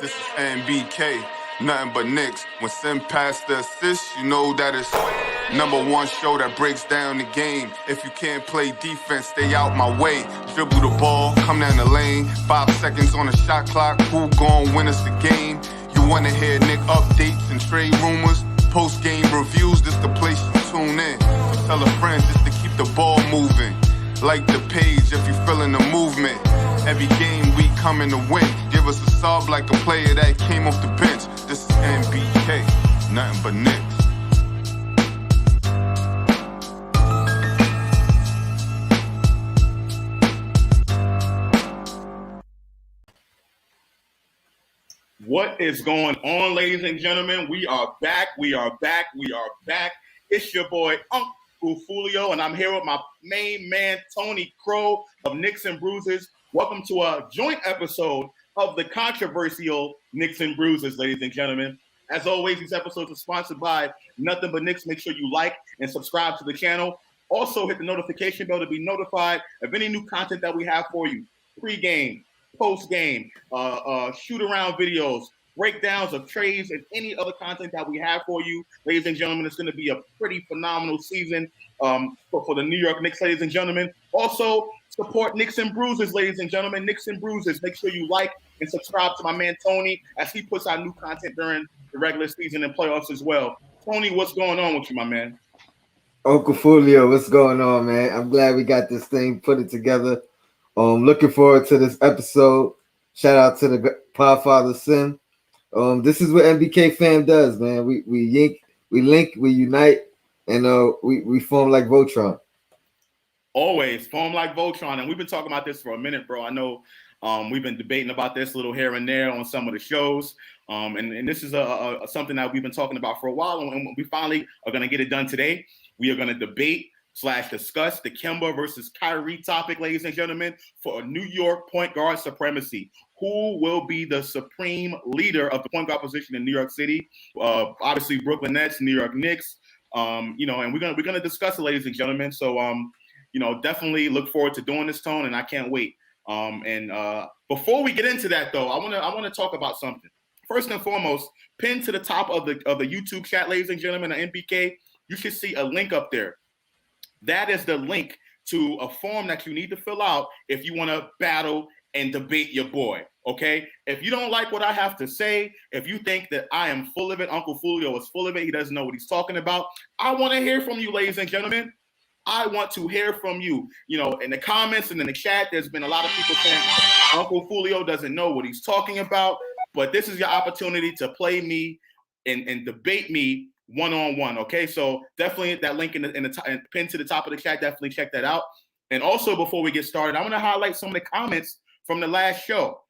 This is NBK, nothing but Knicks. When send past the assist, you know that it's #1 show that breaks down the game. If you can't play defense, stay out my way. Dribble the ball, come down the lane. 5 seconds on the shot clock, who gon' win us the game? You wanna hear Nick updates and trade rumors? Post-game reviews, this the place you tune in. Tell a friend just to keep the ball moving. Like the page if you feeling the movement. Every game we coming to win. Give us a sub like a player that came off the bench. This is NBK, nothing but Knicks. What is going on, ladies and gentlemen? We are back. It's your boy, UncleFOOlio, and I'm here with my main man, Tony Crowe of Knicks and Bruises. Welcome to a joint episode of the controversial Knicks and Bruises, ladies and gentlemen. As always, these episodes are sponsored by Nothing But Knicks. Make sure you like and subscribe to the channel. Also, hit the notification bell to be notified of any new content that we have for you. Pre-game, post-game, shoot-around videos, breakdowns of trades, and any other content that we have for you. Ladies and gentlemen, it's going to be a pretty phenomenal season for the New York Knicks, ladies and gentlemen. Also, support Knicks and Bruises, ladies and gentlemen. Knicks and Bruises. Make sure you like and subscribe to my man Tony as he puts out new content during the regular season and playoffs as well. Tony, what's going on with you, my man? UncleFOOlio, what's going on, man? I'm glad we got this thing put it together. Looking forward to this episode. Shout out to the Podfather Sim. This is what MBK fam does, man. We link, we unite, and we form like Voltron. Always form like Voltron, and we've been talking about this for a minute, bro. I know we've been debating about this a little here and there on some of the shows, and this is something that we've been talking about for a while, and we finally are going to get it done today. We are going to debate / discuss the Kemba versus Kyrie topic, ladies and gentlemen, for a New York point guard supremacy. Who will be the supreme leader of the point guard position in New York City? Obviously, Brooklyn Nets, New York Knicks, and we're gonna discuss it, ladies and gentlemen. So, definitely look forward to doing this, Tone, and I can't wait. Before we get into that, though, I wanna talk about something. First and foremost, pinned to the top of the YouTube chat, ladies and gentlemen, the NBK, you should see a link up there. That is the link to a form that you need to fill out if you want to battle and debate your boy, okay? If you don't like what I have to say, if you think that I am full of it, UncleFOOlio is full of it, he doesn't know what he's talking about, I want to hear from you, ladies and gentlemen. I want to hear from you. In the comments and in the chat, there's been a lot of people saying UncleFOOlio doesn't know what he's talking about, but this is your opportunity to play me and debate me one-on-one, okay? So definitely that link in the pin to the top of the chat, definitely check that out. And also, before we get started, I want to highlight some of the comments from the last show.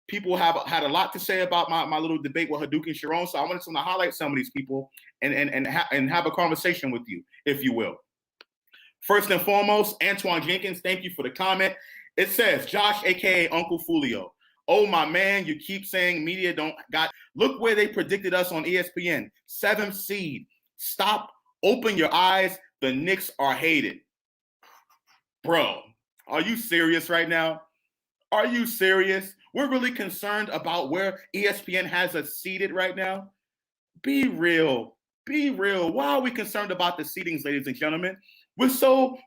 People have had a lot to say about my little debate with Hadouken and Sharon, so I wanted to highlight some of these people and have a conversation with you, if you will. First and foremost, Antoine Jenkins, thank you for the comment. It says, Josh, a.k.a. UncleFOOlio. Oh, my man, you keep saying media don't got. Look where they predicted us on ESPN. 7th seed. Stop. Open your eyes. The Knicks are hated. Bro, are you serious right now? Are you serious? We're really concerned about where ESPN has us seated right now. Be real. Be real. Why are we concerned about the seedings, ladies and gentlemen? We're so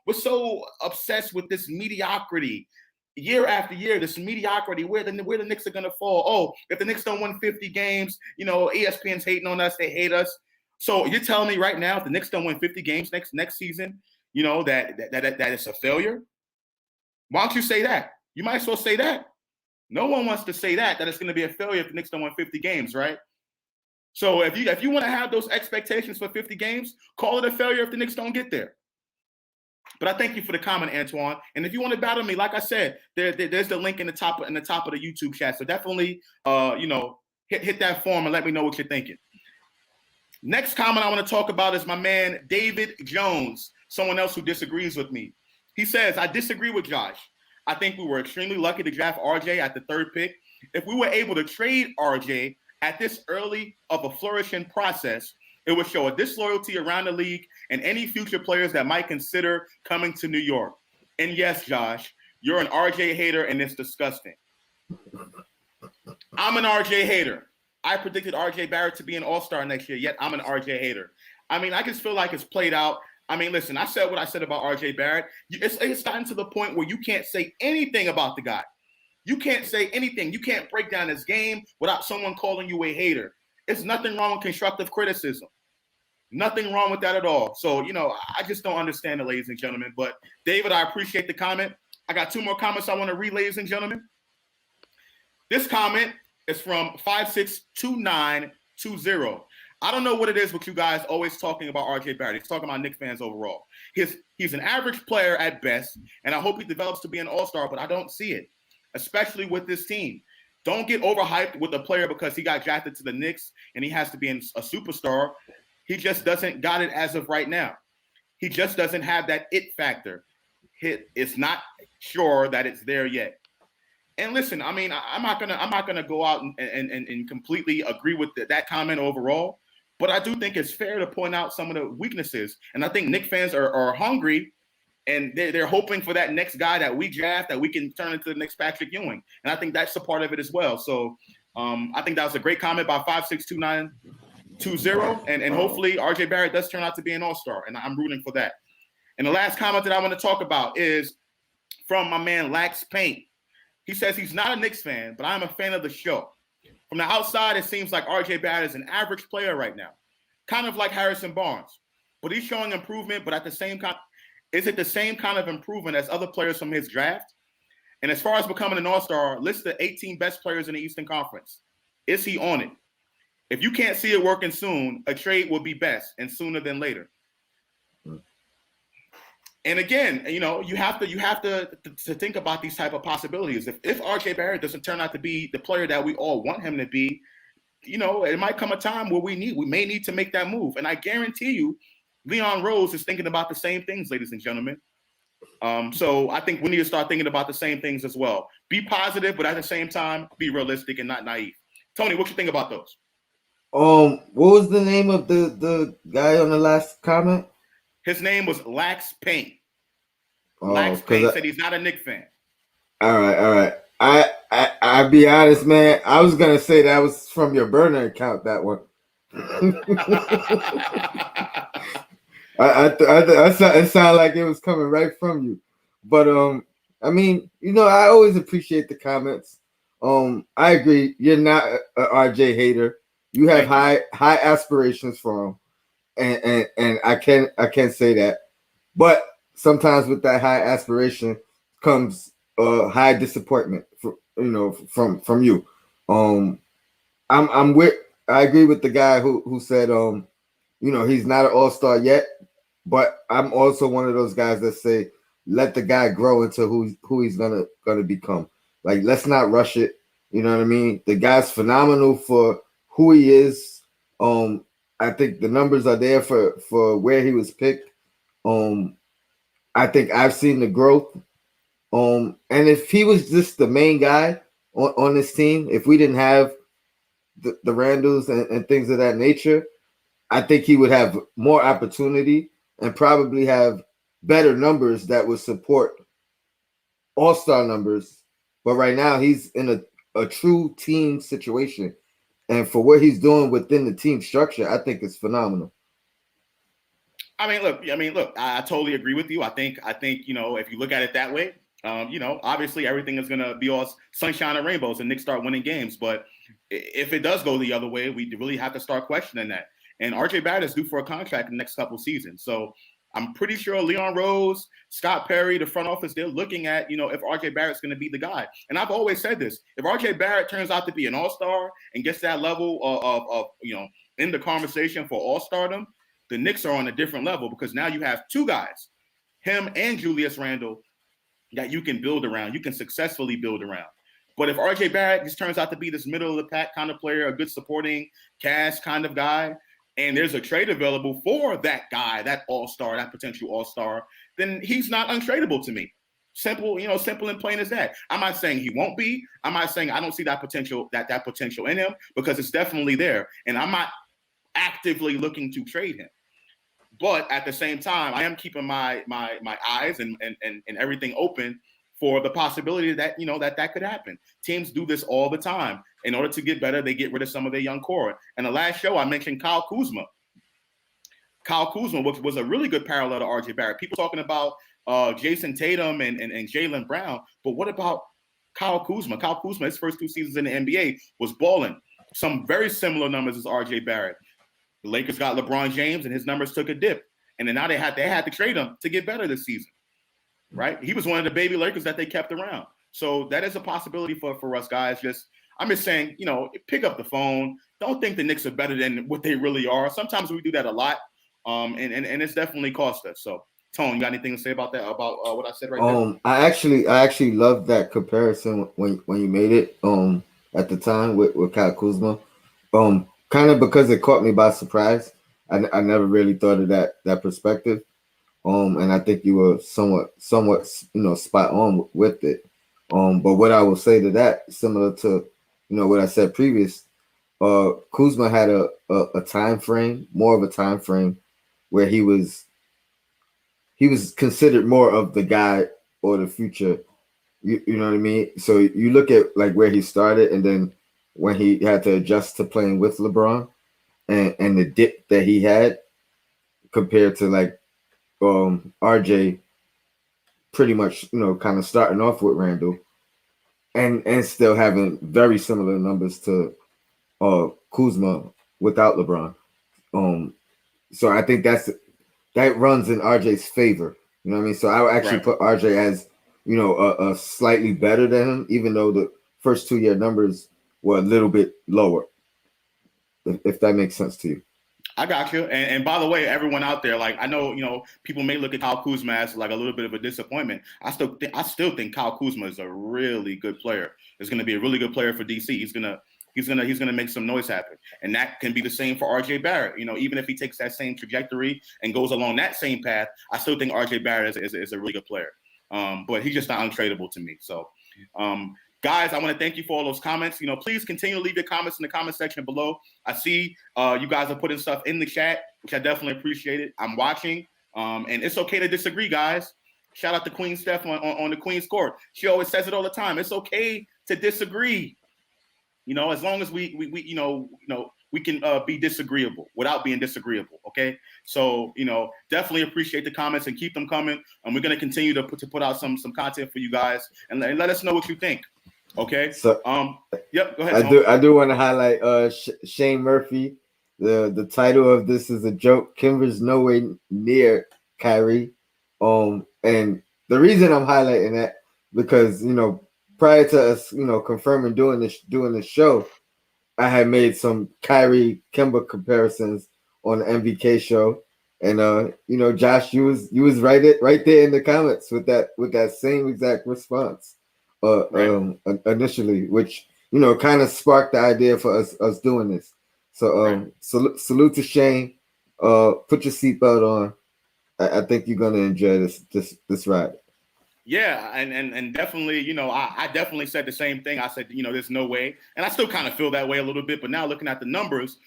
obsessed with this mediocrity. Year after year, this mediocrity, where the Knicks are going to fall. Oh, if the Knicks don't win 50 games, ESPN's hating on us. They hate us. So you're telling me right now, if the Knicks don't win 50 games next season, that it's a failure? Why don't you say that? You might as well say that. No one wants to say that it's going to be a failure if the Knicks don't win 50 games, right? So if you want to have those expectations for 50 games, call it a failure if the Knicks don't get there. But I thank you for the comment, Antoine. And if you want to battle me, like I said, there's the link in the top of the YouTube chat. So definitely, hit that form and let me know what you're thinking. Next comment I want to talk about is my man David Jones, someone else who disagrees with me. He says, I disagree with Josh. I think we were extremely lucky to draft RJ at the 3rd pick. If we were able to trade RJ at this early of a flourishing process, it would show a disloyalty around the league and any future players that might consider coming to New York. And yes, Josh, you're an RJ hater, and it's disgusting. I'm an RJ hater. I predicted RJ Barrett to be an all-star next year, yet I'm an RJ hater. I mean, I just feel like it's played out. I mean, listen, I said what I said about RJ Barrett. It's gotten to the point where you can't say anything about the guy. You can't say anything. You can't break down his game without someone calling you a hater. It's nothing wrong with constructive criticism. Nothing wrong with that at all. So, I just don't understand it, ladies and gentlemen. But, David, I appreciate the comment. I got 2 more comments I want to read, ladies and gentlemen. This comment is from 562920. I don't know what it is with you guys always talking about RJ Barrett. He's talking about Knicks fans overall. He's an average player at best, and I hope he develops to be an all-star, but I don't see it, especially with this team. Don't get overhyped with a player because he got drafted to the Knicks and he has to be a superstar. He just doesn't got it as of right now. He just doesn't have that it factor. It's not sure that it's there yet. And listen, I mean, I'm not gonna go out and completely agree with that comment overall, but I do think it's fair to point out some of the weaknesses. And I think Knicks fans are hungry, and they're hoping for that next guy that we draft that we can turn into the next Patrick Ewing. And I think that's a part of it as well. So I think that was a great comment by 562920, and hopefully RJ Barrett does turn out to be an all-star, and I'm rooting for that. And the last comment that I want to talk about is from my man Lax Paint. He says he's not a Knicks fan, but I'm a fan of the show. From the outside, it seems like RJ Barrett is an average player right now, kind of like Harrison Barnes. But he's showing improvement, but at the same time, is it the same kind of improvement as other players from his draft? And as far as becoming an all-star, list the 18 best players in the Eastern Conference. Is he on it? If you can't see it working soon, a trade will be best, and sooner than later. And again, you have to think about these type of possibilities. If RJ Barrett doesn't turn out to be the player that we all want him to be, it might come a time where we may need to make that move. And I guarantee you, Leon Rose is thinking about the same things, ladies and gentlemen. So I think we need to start thinking about the same things as well. Be positive, but at the same time, be realistic and not naive. Tony, what you think about those? What was the name of the guy on the last comment? His name was Lax Paint. Lax Paint said he's not a Knicks fan. All right. I'll be honest, man. I was gonna say that was from your burner account. That one. It sounded like it was coming right from you. But I mean, I always appreciate the comments. I agree. You're not a RJ hater. You have high aspirations for him. And I can't say that, but sometimes with that high aspiration comes high disappointment from you. I agree with the guy who said he's not an all-star yet, but I'm also one of those guys that say let the guy grow into who he's gonna become. Like, let's not rush it. You know what I mean? The guy's phenomenal for who he is. I think the numbers are there for where he was picked. I think I've seen the growth. And if he was just the main guy on this team, if we didn't have the Randalls and things of that nature, I think he would have more opportunity and probably have better numbers that would support all-star numbers. But right now he's in a true team situation. And for what he's doing within the team structure, I think it's phenomenal. I mean, look, I totally agree with you. I think, if you look at it that way, obviously everything is going to be all sunshine and rainbows and Knicks start winning games. But if it does go the other way, we really have to start questioning that. And RJ Barrett is due for a contract in the next couple seasons. So I'm pretty sure Leon Rose, Scott Perry, the front office, they're looking at, if RJ Barrett's going to be the guy. And I've always said this. If RJ Barrett turns out to be an all-star and gets that level of in the conversation for all-stardom, the Knicks are on a different level because now you have 2 guys, him and Julius Randle, that you can build around. You can successfully build around. But if RJ Barrett just turns out to be this middle-of-the-pack kind of player, a good supporting cast kind of guy, and there's a trade available for that guy, that all-star, that potential all-star, then he's not untradeable to me. Simple and plain as that. I'm not saying he won't be. I'm not saying I don't see that potential in him, because it's definitely there. And I'm not actively looking to trade him. But at the same time, I am keeping my eyes and everything open for the possibility that, that could happen. Teams do this all the time. In order to get better, they get rid of some of their young core. And the last show, I mentioned Kyle Kuzma. Kyle Kuzma was a really good parallel to RJ Barrett. People talking about Jason Tatum and Jaylen Brown, but what about Kyle Kuzma? Kyle Kuzma, his first 2 seasons in the NBA, was balling. Some very similar numbers as RJ Barrett. The Lakers got LeBron James, and his numbers took a dip. And then now they had to trade him to get better this season, right? He was one of the baby Lakers that they kept around. So that is a possibility for us guys. I'm just saying, pick up the phone. Don't think the Knicks are better than what they really are. Sometimes we do that a lot. And it's definitely cost us. So, Tone, you got anything to say about that? About what I said right there? I actually loved that comparison when you made it. At the time with Kyle Kuzma. Kind of because it caught me by surprise. I never really thought of that perspective. And I think you were somewhat spot on with it. But what I will say to that, similar to what I said previous, Kuzma had a time frame, more of a time frame, where he was considered more of the guy or the future. You know what I mean? So you look at like where he started, and then when he had to adjust to playing with LeBron, and the dip that he had compared to like RJ, pretty much kind of starting off with Randall, and still having very similar numbers to Kuzma without LeBron. So I think that runs in RJ's favor. You know what I mean? So I would actually put RJ as a slightly better than him, even though the first 2 year numbers were a little bit lower. If that makes sense to you. I got you. And by the way, everyone out there, like I know, people may look at Kyle Kuzma as like a little bit of a disappointment. I still think Kyle Kuzma is a really good player. He's going to be a really good player for DC. He's gonna make some noise happen, and that can be the same for RJ Barrett. Even if he takes that same trajectory and goes along that same path, I still think RJ Barrett is a really good player. But he's just not untradeable to me. So, guys, I want to thank you for all those comments. Please continue to leave your comments in the comment section below. I see you guys are putting stuff in the chat, which I definitely appreciate it. I'm watching, and it's okay to disagree, guys. Shout out to Queen Steph on the Queen's Court. She always says it all the time. It's okay to disagree. As long as we can be disagreeable without being disagreeable. Okay. So, definitely appreciate the comments and keep them coming. And we're going to continue to put out some content for you guys and let us know what you think. Okay. So, yep. Go ahead. I do want to highlight Shane Murphy. The title of this is a joke. Kemba's nowhere near Kyrie. And the reason I'm highlighting that because, prior to us, confirming doing this show, I had made some Kyrie Kemba comparisons on the MVK show, and Josh, you was right there in the comments with that same exact response, initially, which kind of sparked the idea for us doing this. So salute to Shane. Put your seatbelt on. I think you're gonna enjoy this ride. Yeah, and definitely, I definitely said the same thing. I said, there's no way. And I still kind of feel that way a little bit. But now looking at the numbers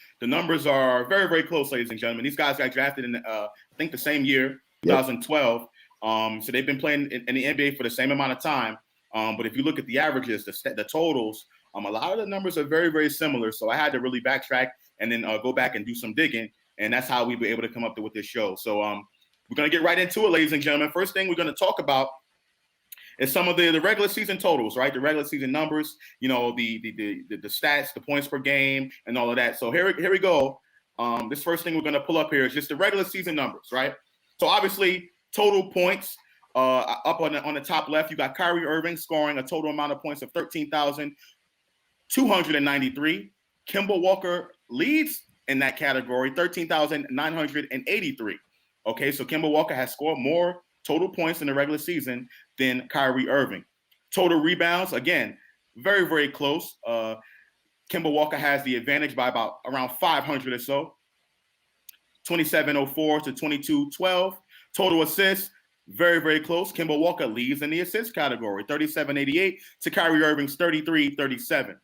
are very, very close, ladies and gentlemen. These guys got drafted in, I think, the same year, 2012. So they've been playing in the NBA for the same amount of time. But if you look at the averages, the totals, a lot of the numbers are very, very similar. So I had to really backtrack and then go back and do some digging. And that's how we were able to come up with this show. So we're going to get right into it, ladies and gentlemen. First thing we're going to talk about is some of the regular season totals, right? The regular season numbers, the stats, the points per game, and all of that. So here we go. This first thing we're going to pull up here is just the regular season numbers, right? So obviously, total points up on the top left, you got Kyrie Irving scoring a total amount of points of 13,293. Kemba Walker leads in that category, 13,983. Okay, so Kemba Walker has scored more total points in the regular season than Kyrie Irving. Total rebounds, again, very, very close. Kemba Walker has the advantage by around 500 or so. 2704 to 2212. Total assists, very, very close. Kemba Walker leads in the assist category, 3788 to Kyrie Irving's 3337.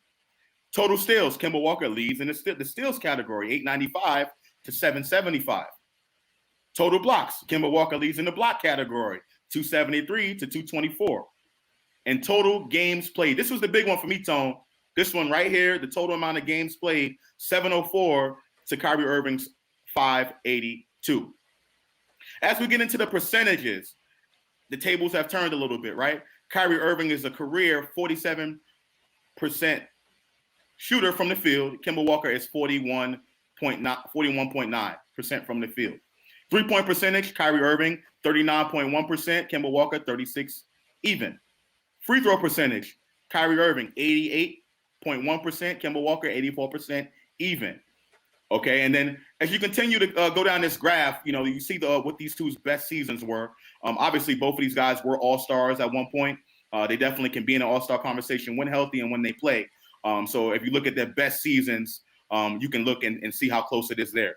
Total steals, Kemba Walker leads in the steals category, 895 to 775. Total blocks, Kemba Walker leads in the block category, 273 to 224. and total games played. This was the big one for me, Tone. This one right here, the total amount of games played, 704 to Kyrie Irving's 582. As we get into the percentages, the tables have turned a little bit, right? Kyrie Irving is a career 47% shooter from the field. Kemba Walker is 41.9% from the field. 3-point percentage, Kyrie Irving, 39.1%. Kemba Walker, 36 even. Free throw percentage, Kyrie Irving, 88.1%. Kemba Walker, 84% even. Okay, and then as you continue to go down this graph, you see what these two's best seasons were. Obviously, both of these guys were all-stars at one point. They definitely can be in an all-star conversation when healthy and when they play. So if you look at their best seasons, you can look and see how close it is there.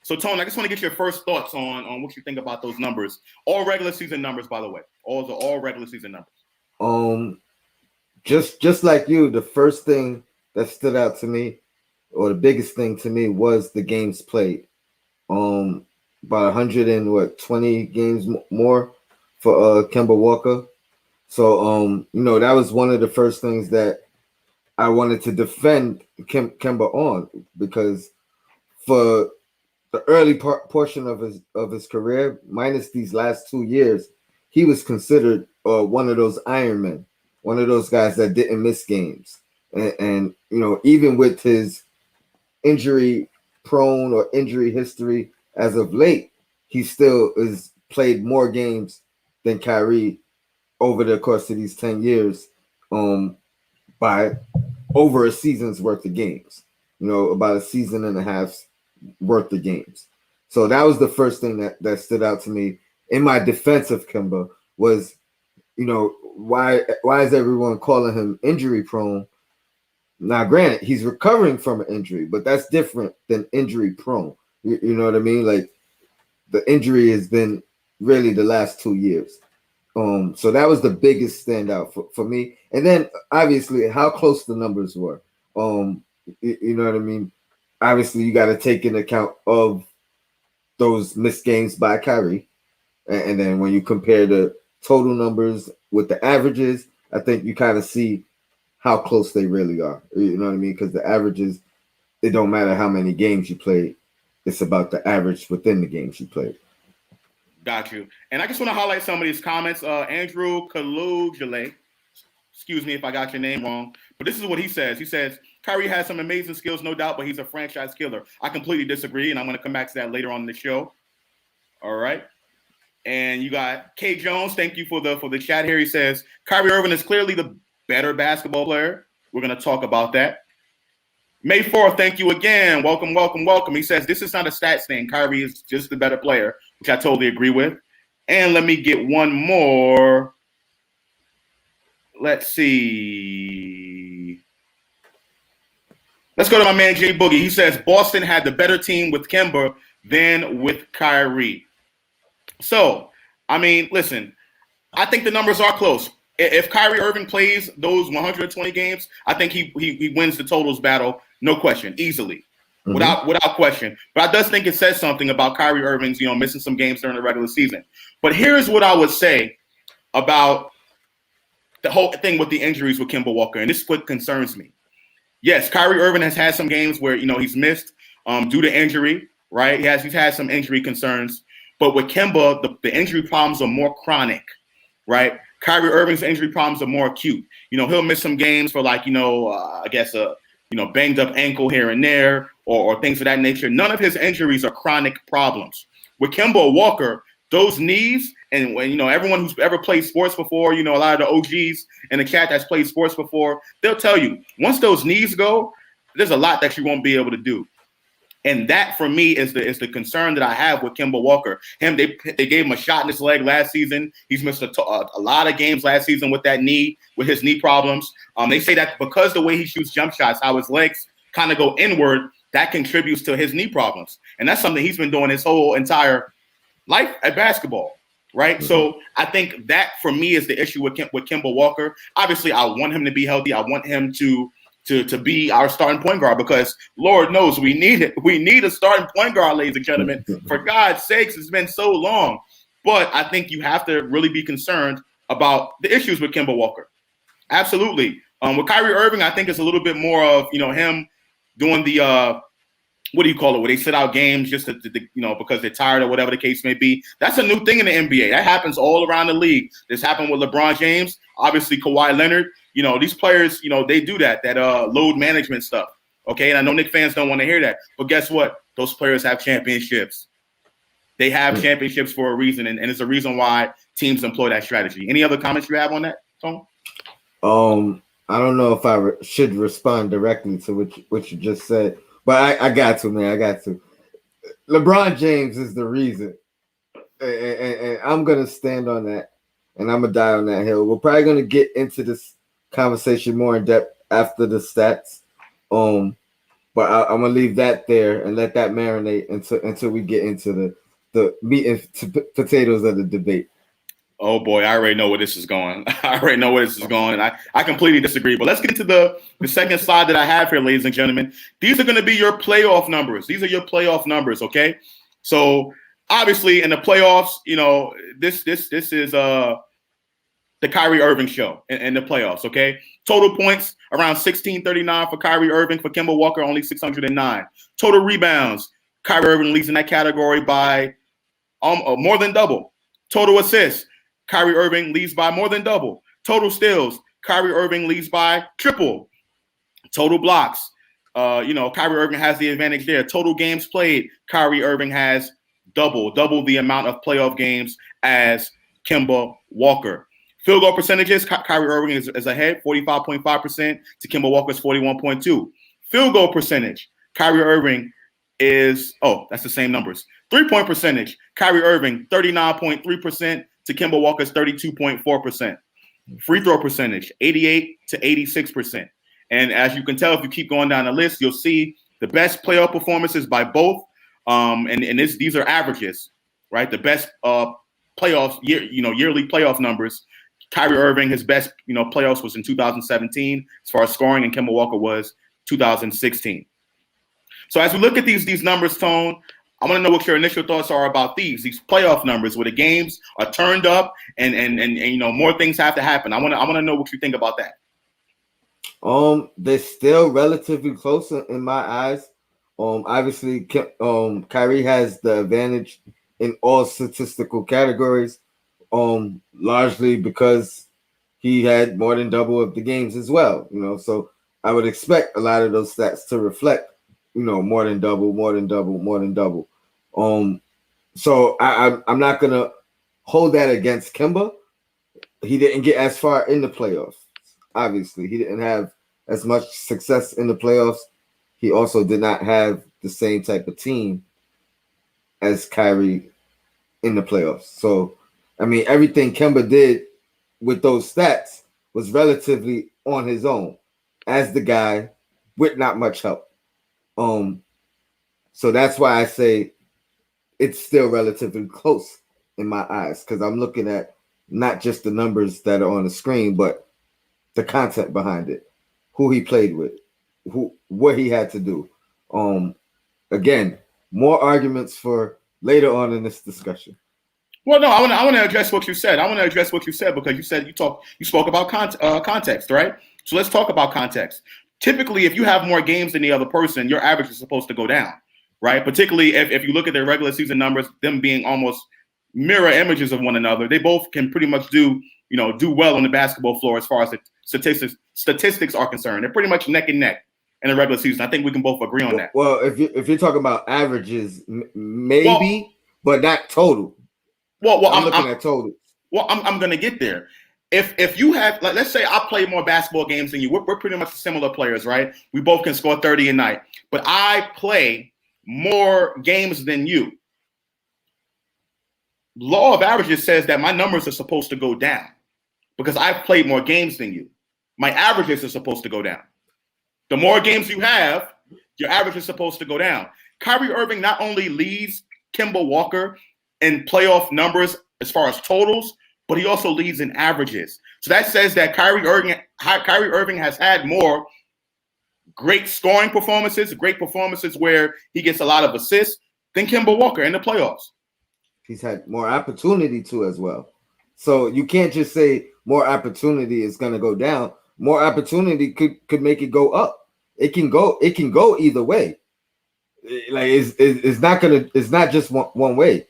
So, Tone, I just want to get your first thoughts on what you think about those numbers. All regular season numbers, by the way. All regular season numbers. Just like you, the first thing that stood out to me, or the biggest thing to me, was the games played. About 120 games more for Kemba Walker. So that was one of the first things that I wanted to defend Kemba on, because for the early portion of his career, minus these last 2 years, he was considered one of those Iron Men, one of those guys that didn't miss games. And even with his injury prone or injury history as of late, he still is played more games than Kyrie over the course of these 10 years, by over a season's worth of games, about a season and a half's worth of games. So that was the first thing that stood out to me in my defense of Kemba was, why is everyone calling him injury prone? Now, granted, he's recovering from an injury, but that's different than injury prone. You know what I mean? Like, the injury has been really the last 2 years. So that was the biggest standout for me. And then obviously how close the numbers were. You know what I mean? Obviously you got to take into account of those missed games by Kyrie. And then when you compare the total numbers with the averages, I think you kind of see how close they really are. You know what I mean? Because the averages, it don't matter how many games you played. It's about the average within the games you played. Got you. And I just want to highlight some of these comments. Andrew Kalujale, excuse me if I got your name wrong, but this is what he says. He says, Kyrie has some amazing skills, no doubt, but he's a franchise killer. I completely disagree, and I'm going to come back to that later on in the show. All right. And you got K. Jones. Thank you for the chat here. He says, Kyrie Irving is clearly the better basketball player. We're going to talk about that. May 4th, thank you again. Welcome, welcome, welcome. He says, this is not a stats thing. Kyrie is just the better player, which I totally agree with. And let me get one more. Let's see. Let's go to my man, Jay Boogie. He says, Boston had the better team with Kemba than with Kyrie. So, I mean, listen, I think the numbers are close. If Kyrie Irving plays those 120 games, I think he wins the totals battle, no question, easily, without question. But I does think it says something about Kyrie Irving's, missing some games during the regular season. But here's what I would say about the whole thing with the injuries with Kemba Walker, and this is what concerns me. Yes, Kyrie Irving has had some games where he's missed due to injury, right? He's had some injury concerns, but with Kemba, the injury problems are more chronic, right? Kyrie Irving's injury problems are more acute. He'll miss some games for I guess a banged up ankle here and there or things of that nature. None of his injuries are chronic problems. With Kemba Walker, those knees, and when everyone who's ever played sports before, a lot of the OGs in the chat that's played sports before, they'll tell you once those knees go, there's a lot that you won't be able to do. And that for me is the concern that I have with Kemba Walker. They gave him a shot in his leg last season. He's missed a lot of games last season with that knee, with his knee problems. They say that because the way he shoots jump shots, how his legs kind of go inward, that contributes to his knee problems. And that's something he's been doing his whole entire life at basketball, right? Mm-hmm. So I think that for me is the issue with Kemba Walker. Obviously, I want him to be healthy. I want him to be our starting point guard because Lord knows we need it. We need a starting point guard, ladies and gentlemen. For God's sakes, it's been so long. But I think you have to really be concerned about the issues with Kemba Walker. Absolutely. With Kyrie Irving, I think it's a little bit more of, him doing the what do you call it? Where they sit out games just to because they're tired or whatever the case may be. That's a new thing in the NBA. That happens all around the league. This happened with LeBron James, obviously Kawhi Leonard. These players, they do that load management stuff. Okay, and I know Knicks fans don't want to hear that, but guess what? Those players have championships. They have championships for a reason, and it's a reason why teams employ that strategy. Any other comments you have on that, Tone? I don't know if I should respond directly to what you just said. But I got to, man. I got to. LeBron James is the reason. And I'm going to stand on that. And I'm going to die on that hill. We're probably going to get into this conversation more in depth after the stats. But I'm going to leave that there and let that marinate until we get into the meat and potatoes of the debate. Oh, boy, I already know where this is going. And I completely disagree. But let's get into the second slide that I have here, ladies and gentlemen. These are going to be your playoff numbers. These are your playoff numbers, okay? So, obviously, in the playoffs, this is the Kyrie Irving show in the playoffs, okay? Total points, around 1,639 for Kyrie Irving. For Kemba Walker, only 609. Total rebounds, Kyrie Irving leads in that category by more than double. Total assists, Kyrie Irving leads by more than double. Total steals, Kyrie Irving leads by triple. Total blocks, Kyrie Irving has the advantage there. Total games played, Kyrie Irving has double the amount of playoff games as Kemba Walker. Field goal percentages, Kyrie Irving is ahead, 45.5% to Kemba Walker's 41.2%. Field goal percentage, Kyrie Irving is, that's the same numbers. 3-point percentage, Kyrie Irving, 39.3% to Kemba Walker's 32.4%. Free throw percentage, 88 to 86%. And as you can tell, if you keep going down the list, you'll see the best playoff performances by both. These are averages, right? The best playoffs, yearly playoff numbers. Kyrie Irving, his best, playoffs was in 2017 as far as scoring, and Kemba Walker was 2016. So as we look at these numbers, Tone, I want to know what your initial thoughts are about these playoff numbers where the games are turned up and more things have to happen. I want to know what you think about that. They're still relatively close in my eyes. Obviously, Kyrie has the advantage in all statistical categories, largely because he had more than double of the games as well. So I would expect a lot of those stats to reflect, more than double. So I'm not gonna hold that against Kemba. He didn't get as far in the playoffs. Obviously, he didn't have as much success in the playoffs. He also did not have the same type of team as Kyrie in the playoffs. So, I mean, everything Kemba did with those stats was relatively on his own as the guy with not much help. So that's why I say it's still relatively close in my eyes, because I'm looking at not just the numbers that are on the screen, but the content behind it, who he played with, what he had to do. Again, more arguments for later on in this discussion. Well, no, I want to address what you said. Because you spoke about context, right? So let's talk about context. Typically, if you have more games than the other person, your average is supposed to go down, right? Particularly if you look at their regular season numbers, them being almost mirror images of one another, they both can pretty much do well on the basketball floor as far as the statistics are concerned. They're pretty much neck and neck in the regular season. I think we can both agree on that. Well, if you're talking about averages, maybe, but not total. Well, I'm looking at total. Well, I'm going to get there. If you have, let's say I play more basketball games than you, we're pretty much similar players, right? We both can score 30 a night, but I play more games than you. Law of averages says that my numbers are supposed to go down because I've played more games than you. My averages are supposed to go down. The more games you have, your average is supposed to go down. Kyrie Irving not only leads Kemba Walker in playoff numbers as far as totals, but he also leads in averages. So that says that Kyrie Irving has had more great scoring performances, great performances where he gets a lot of assists than Kemba Walker in the playoffs. He's had more opportunity to as well. So you can't just say more opportunity is going to go down. More opportunity could make it go up. It can go either way. Like it's not just one way.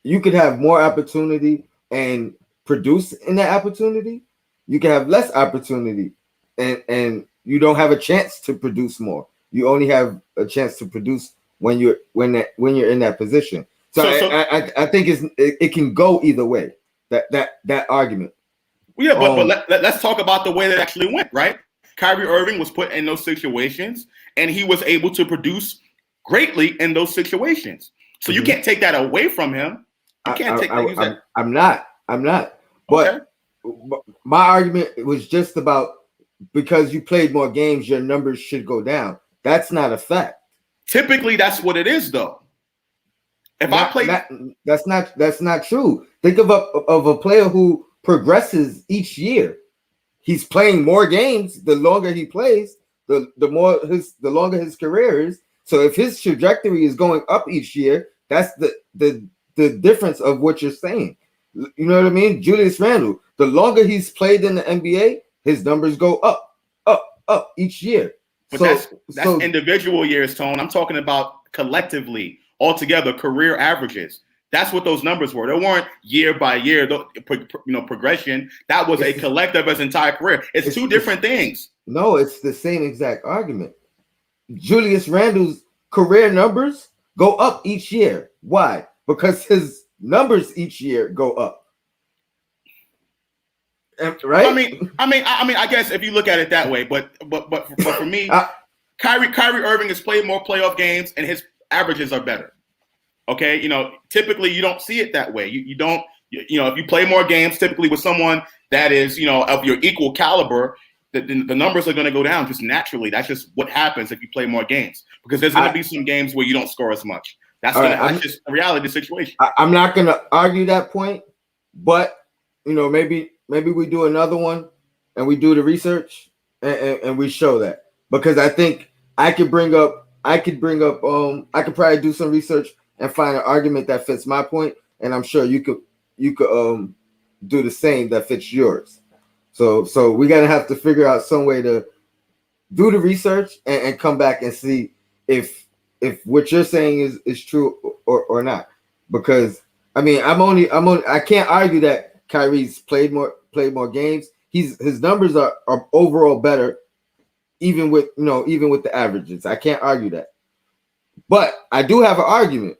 You could have more opportunity and produce in that opportunity. You can have less opportunity and you don't have a chance to produce more. You only have a chance to produce when you're in that position. So I think it can go either way. That argument. Yeah, but let's talk about the way that actually went, right? Kyrie Irving was put in those situations, and he was able to produce greatly in those situations. So you can't take that away from him. You can't take that. I'm not. But my argument was just about because you played more games, your numbers should go down. That's not a fact. Typically, that's what it is, though. That's not true. Think of a player who progresses each year. He's playing more games. The longer he plays, the longer his career is. So if his trajectory is going up each year, that's the difference of what you're saying. You know what I mean? Julius Randle, the longer he's played in the NBA, his numbers go up each year. But that's individual years, Tone. I'm talking about collectively, altogether, career averages. That's what those numbers were. They weren't year by year, progression. That was a collective as entire career. It's two different things. No, it's the same exact argument. Julius Randle's career numbers go up each year. Why? Because his numbers each year go up. Right? I guess if you look at it that way, but for me, Kyrie Irving has played more playoff games and his averages are better. Okay, typically you don't see it that way. You don't, if you play more games, typically with someone that is, of your equal caliber, the numbers are going to go down just naturally. That's just what happens if you play more games, because there's going to be some games where you don't score as much. That's just a reality of the situation. I'm not going to argue that point, but maybe we do another one and we do the research and we show that, because I think I could probably do some research and find an argument that fits my point, and I'm sure you could do the same that fits yours. So we're gonna have to figure out some way to do the research and come back and see if what you're saying is true or not. Because I can't argue that Kyrie's played more games. His numbers are overall better, even with the averages. I can't argue that. But I do have an argument.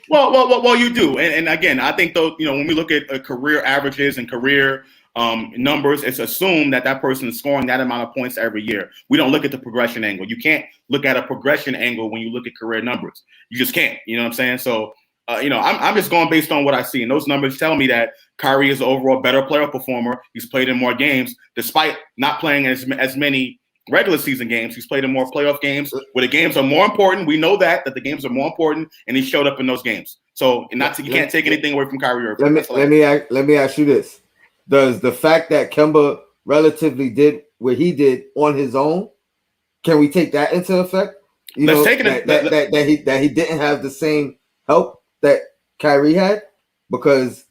well, you do, and again, I think though, when we look at career averages and career numbers, it's assumed that person is scoring that amount of points every year. We don't look at the progression angle. You can't look at a progression angle when you look at career numbers. You just can't. You know what I'm saying? So, I'm just going based on what I see, and those numbers tell me that Kyrie is an overall better player performer. He's played in more games, despite not playing as many regular season games. He's played in more playoff games where the games are more important. We know that the games are more important, and he showed up in those games. So you can't take anything away from Kyrie Irving. Let me ask you this: does the fact that Kemba relatively did what he did on his own, can we take that into effect? That he didn't have the same help that Kyrie had? Because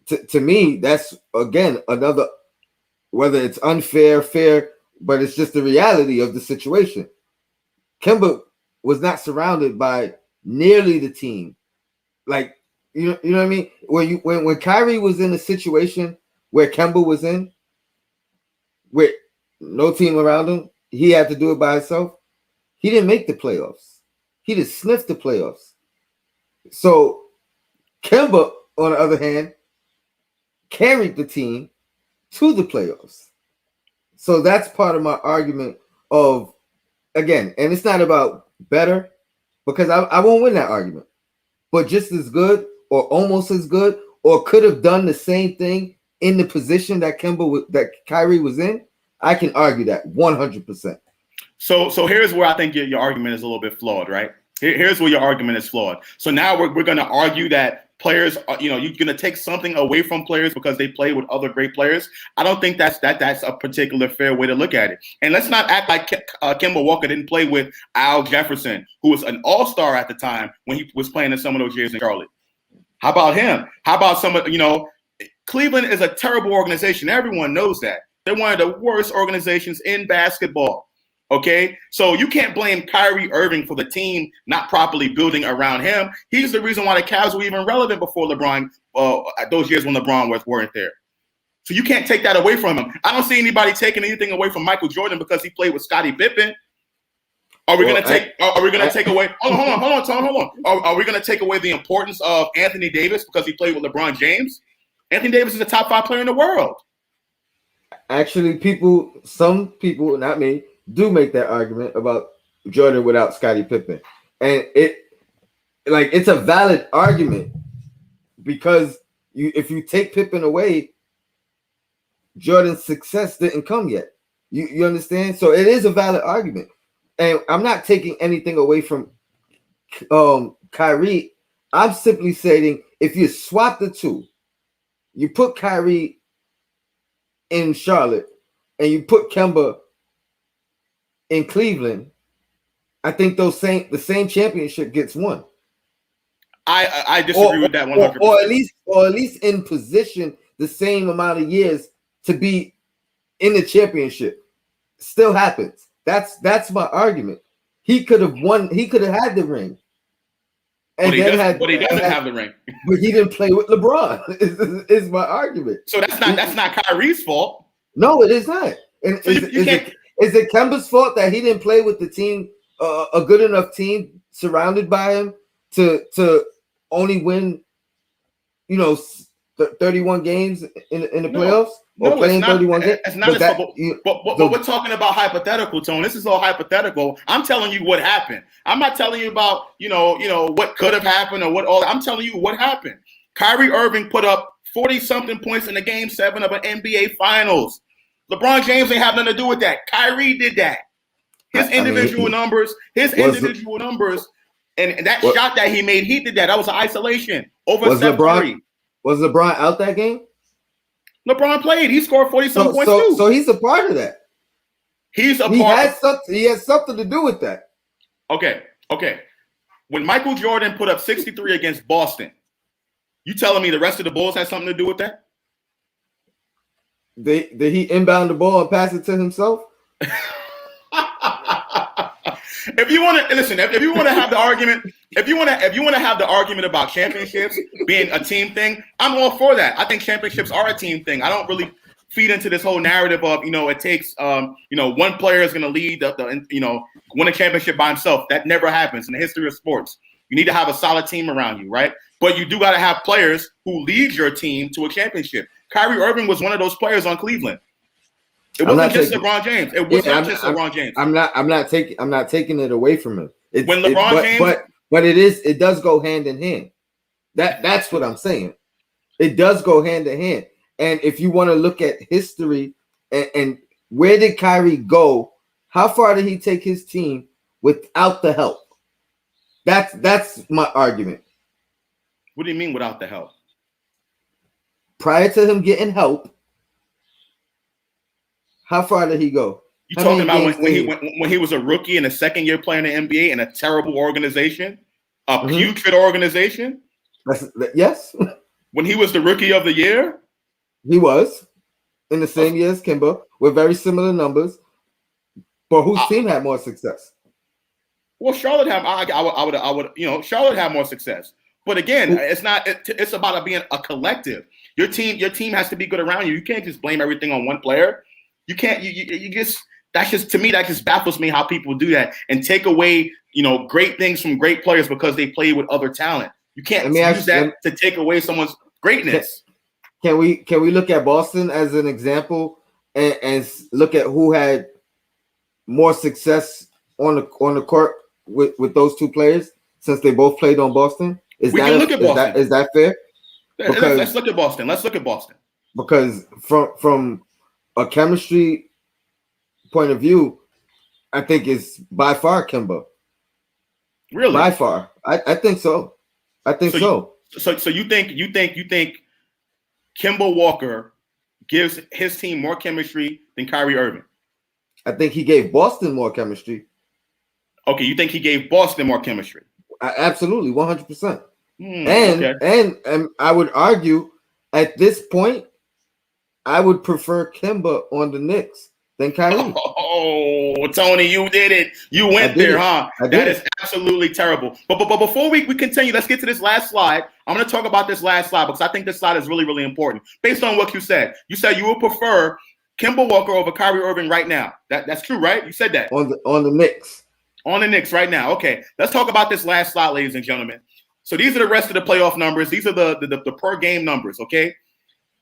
to me, that's again another, whether it's unfair, fair, but it's just the reality of the situation. Kemba was not surrounded by nearly the team. Like, you know what I mean? When Kyrie was in a situation where Kemba was in, with no team around him, he had to do it by himself. He didn't make the playoffs. He just sniffed the playoffs. So Kemba, on the other hand, carried the team to the playoffs. So that's part of my argument of, again, and it's not about better, because I won't win that argument, but just as good or almost as good, or could have done the same thing in the position that Kyrie was in, I can argue that 100%. So here's where I think your argument is a little bit flawed, right? Here's where your argument is flawed. So now we're going to argue that players are, you're going to take something away from players because they play with other great players. I don't think that's a particular fair way to look at it. And let's not act like Kemba Walker didn't play with Al Jefferson, who was an all-star at the time when he was playing in some of those years in Charlotte. How about him? How about Cleveland is a terrible organization. Everyone knows that. They're one of the worst organizations in basketball. Okay, so you can't blame Kyrie Irving for the team not properly building around him. He's the reason why the Cavs were even relevant before LeBron, those years when LeBron weren't there. So you can't take that away from him. I don't see anybody taking anything away from Michael Jordan because he played with Scottie Pippen. Are we going to take? Are we going to take away? Hold on, Tom, hold on. Are we going to take away the importance of Anthony Davis because he played with LeBron James? Anthony Davis is a top 5 player in the world. Actually, some people, not me, do make that argument about Jordan without Scottie Pippen, and it's a valid argument because if you take Pippen away, Jordan's success didn't come yet. You understand? So it is a valid argument, and I'm not taking anything away from Kyrie. I'm simply saying if you swap the two, you put Kyrie in Charlotte and you put Kemba in Cleveland, I think the same championship gets won. I disagree with that 100%. Or at least in position the same amount of years to be in the championship. Still happens. That's my argument. He could have won. He could have had the ring. But he doesn't have the ring. But he didn't play with LeBron. Is my argument. So that's not Kyrie's fault. No, it is not. And so is it Kemba's fault that he didn't play with the team, a good enough team surrounded by him to only win, 31 games in the playoffs? No, playing 31 games. It's not but we're talking about hypothetical, Tone. This is all hypothetical. I'm telling you what happened. I'm not telling you about, what could have happened or what all. I'm telling you what happened. Kyrie Irving put up 40-something points in the Game 7 of an NBA Finals. LeBron James ain't have nothing to do with that. Kyrie did that. His individual numbers, and that shot that he made, he did that. That was an isolation over Steph Curry. Was LeBron out that game? LeBron played. He scored 40-some points too. So he's a part of that. He has something to do with that. Okay. When Michael Jordan put up 63 against Boston, you telling me the rest of the Bulls had something to do with that? Did he inbound the ball and pass it to himself? If you want to have the argument, if you want to have the argument about championships being a team thing, I'm all for that. I think championships are a team thing. I don't really feed into this whole narrative of it takes one player is going to lead win a championship by himself. That never happens in the history of sports. You need to have a solid team around you, right? But you do got to have players who lead your team to a championship. Kyrie Irving was one of those players on Cleveland. It wasn't just LeBron James. It was not just LeBron James. I'm not taking it away from him. But it does go hand in hand. That's what I'm saying. It does go hand in hand. And if you want to look at history and where did Kyrie go? How far did he take his team without the help? That's my argument. What do you mean without the help? Prior to him getting help, how far did he go? You talking about when he was a rookie and a second-year player in the NBA in a terrible organization, a putrid organization? Yes. When he was the rookie of the year? He was in the same year as Kemba with very similar numbers, but whose team had more success? Well, Charlotte had. Charlotte had more success. But again, it's about being a collective. Your team has to be good around you. You can't just blame everything on one player. You can't. That just baffles me how people do that and take away great things from great players because they play with other talent. You can't use that to take away someone's greatness. Can we look at Boston as an example and look at who had more success on the court with those two players since they both played on Boston? Is that fair? Let's look at Boston. Because from a chemistry point of view, I think it's by far Kemba. Really? By far. I think so. So you think Kemba Walker gives his team more chemistry than Kyrie Irving? I think he gave Boston more chemistry. Okay, you think he gave Boston more chemistry? Absolutely, 100%. And I would argue at this point, I would prefer Kemba on the Knicks than Kyrie. Oh, Tony, you did it. You went there, huh? That is absolutely terrible. But before we continue, let's get to this last slide. I'm going to talk about this last slide because I think this slide is really, really important. Based on what you said you would prefer Kemba Walker over Kyrie Irving right now. That's true, right? You said that. On the Knicks. On the Knicks right now. Okay, let's talk about this last slide, ladies and gentlemen. So these are the rest of the playoff numbers. These are the per game numbers, okay?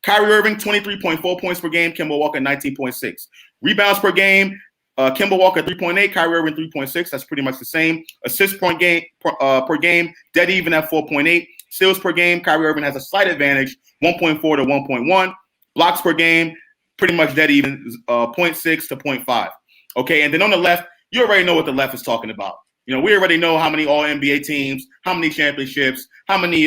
Kyrie Irving, 23.4 points per game. Kemba Walker, 19.6. Rebounds per game, Kemba Walker, 3.8. Kyrie Irving, 3.6. That's pretty much the same. Assists per game, dead even at 4.8. Steals per game, Kyrie Irving has a slight advantage, 1.4 to 1.1. Blocks per game, pretty much dead even, 0.6 to 0.5. Okay, and then on the left, you already know what the left is talking about. You know, we already know how many All-NBA teams, how many championships, how many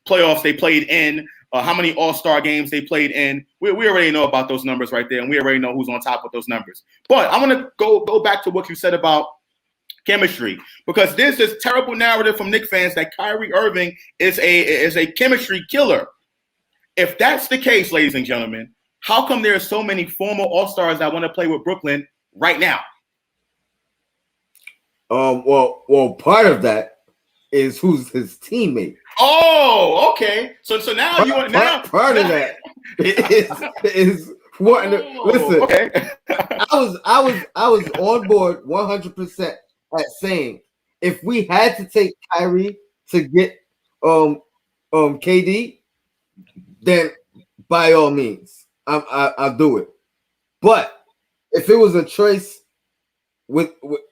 playoffs they played in, how many all-star games they played in. We already know about those numbers right there, and we already know who's on top of those numbers. But I want to go back to what you said about chemistry, because there's this terrible narrative from Knicks fans that Kyrie Irving is a chemistry killer. If that's the case, ladies and gentlemen, how come there are so many former all-stars that want to play with Brooklyn right now? Well, part of that is who's his teammate. Oh, okay. So now you want part of that is wanting to listen. Okay. I was on board 100% at saying if we had to take Kyrie to get KD, then by all means, I'll do it. But if it was a choice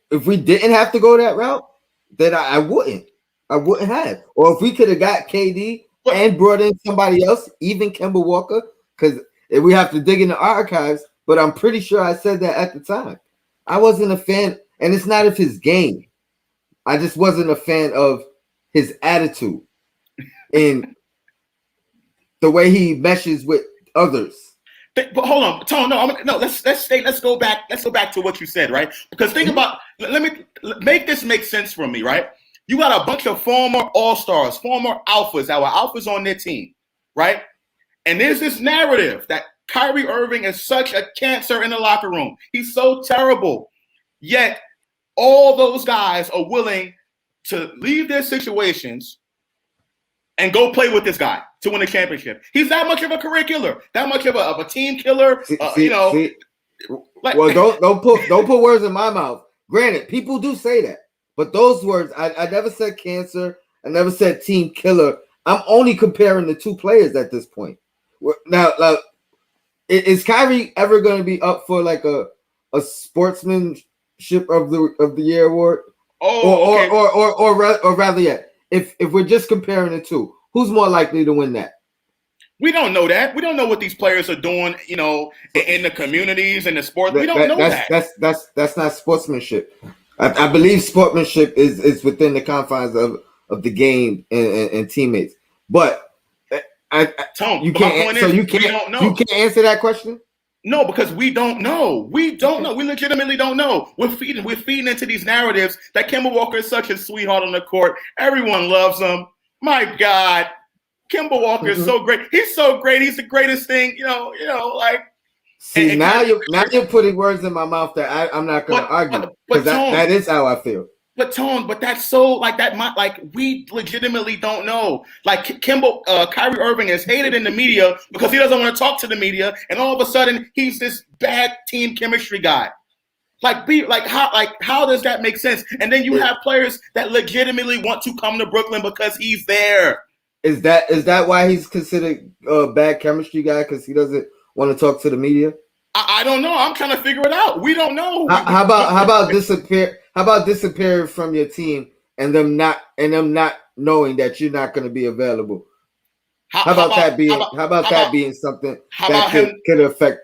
if we didn't have to go that route, then I wouldn't. I wouldn't have. Or if we could have got KD and brought in somebody else, even Kemba Walker, because we have to dig in the archives, but I'm pretty sure I said that at the time. I wasn't a fan, and it's not of his game. I just wasn't a fan of his attitude and the way he meshes with others. But hold on, Tone. Let's go back to what you said, right? Because think about. Let me make this make sense for me, right? You got a bunch of former all-stars, former alphas that were alphas on their team, right? And there's this narrative that Kyrie Irving is such a cancer in the locker room. He's so terrible. Yet all those guys are willing to leave their situations and go play with this guy to win a championship. He's that much of a career killer, that much of a team killer. Well, don't put words in my mouth. Granted, people do say that, but those words, I never said cancer. I never said team killer. I'm only comparing the two players at this point. Now, is Kyrie ever going to be up for like a sportsmanship of the year award? Or rather yet, if we're just comparing the two, who's more likely to win that? We don't know that. We don't know what these players are doing, you know, in the communities and the sports. We don't know that. That's not sportsmanship. I believe sportsmanship is within the confines of the game and teammates. But you can't answer that question. No, because we don't know. We legitimately don't know. We're feeding into these narratives that Kemba Walker is such a sweetheart on the court. Everyone loves him. My God, Kemba Walker is so great. He's so great. He's the greatest thing. You know, like. See, now you're putting words in my mouth that I'm not going to argue, because that is how I feel. But Tone, that's so like that. Like we legitimately don't know. Like Kyrie Irving is hated in the media because he doesn't want to talk to the media, and all of a sudden he's this bad team chemistry guy. How does that make sense? And then you have players that legitimately want to come to Brooklyn because he's there. Is that why he's considered a bad chemistry guy, because he doesn't want to talk to the media? I don't know. I'm trying to figure it out. We don't know. How about disappear? How about disappearing from your team and them not knowing that you're not going to be available? How about that being something that could affect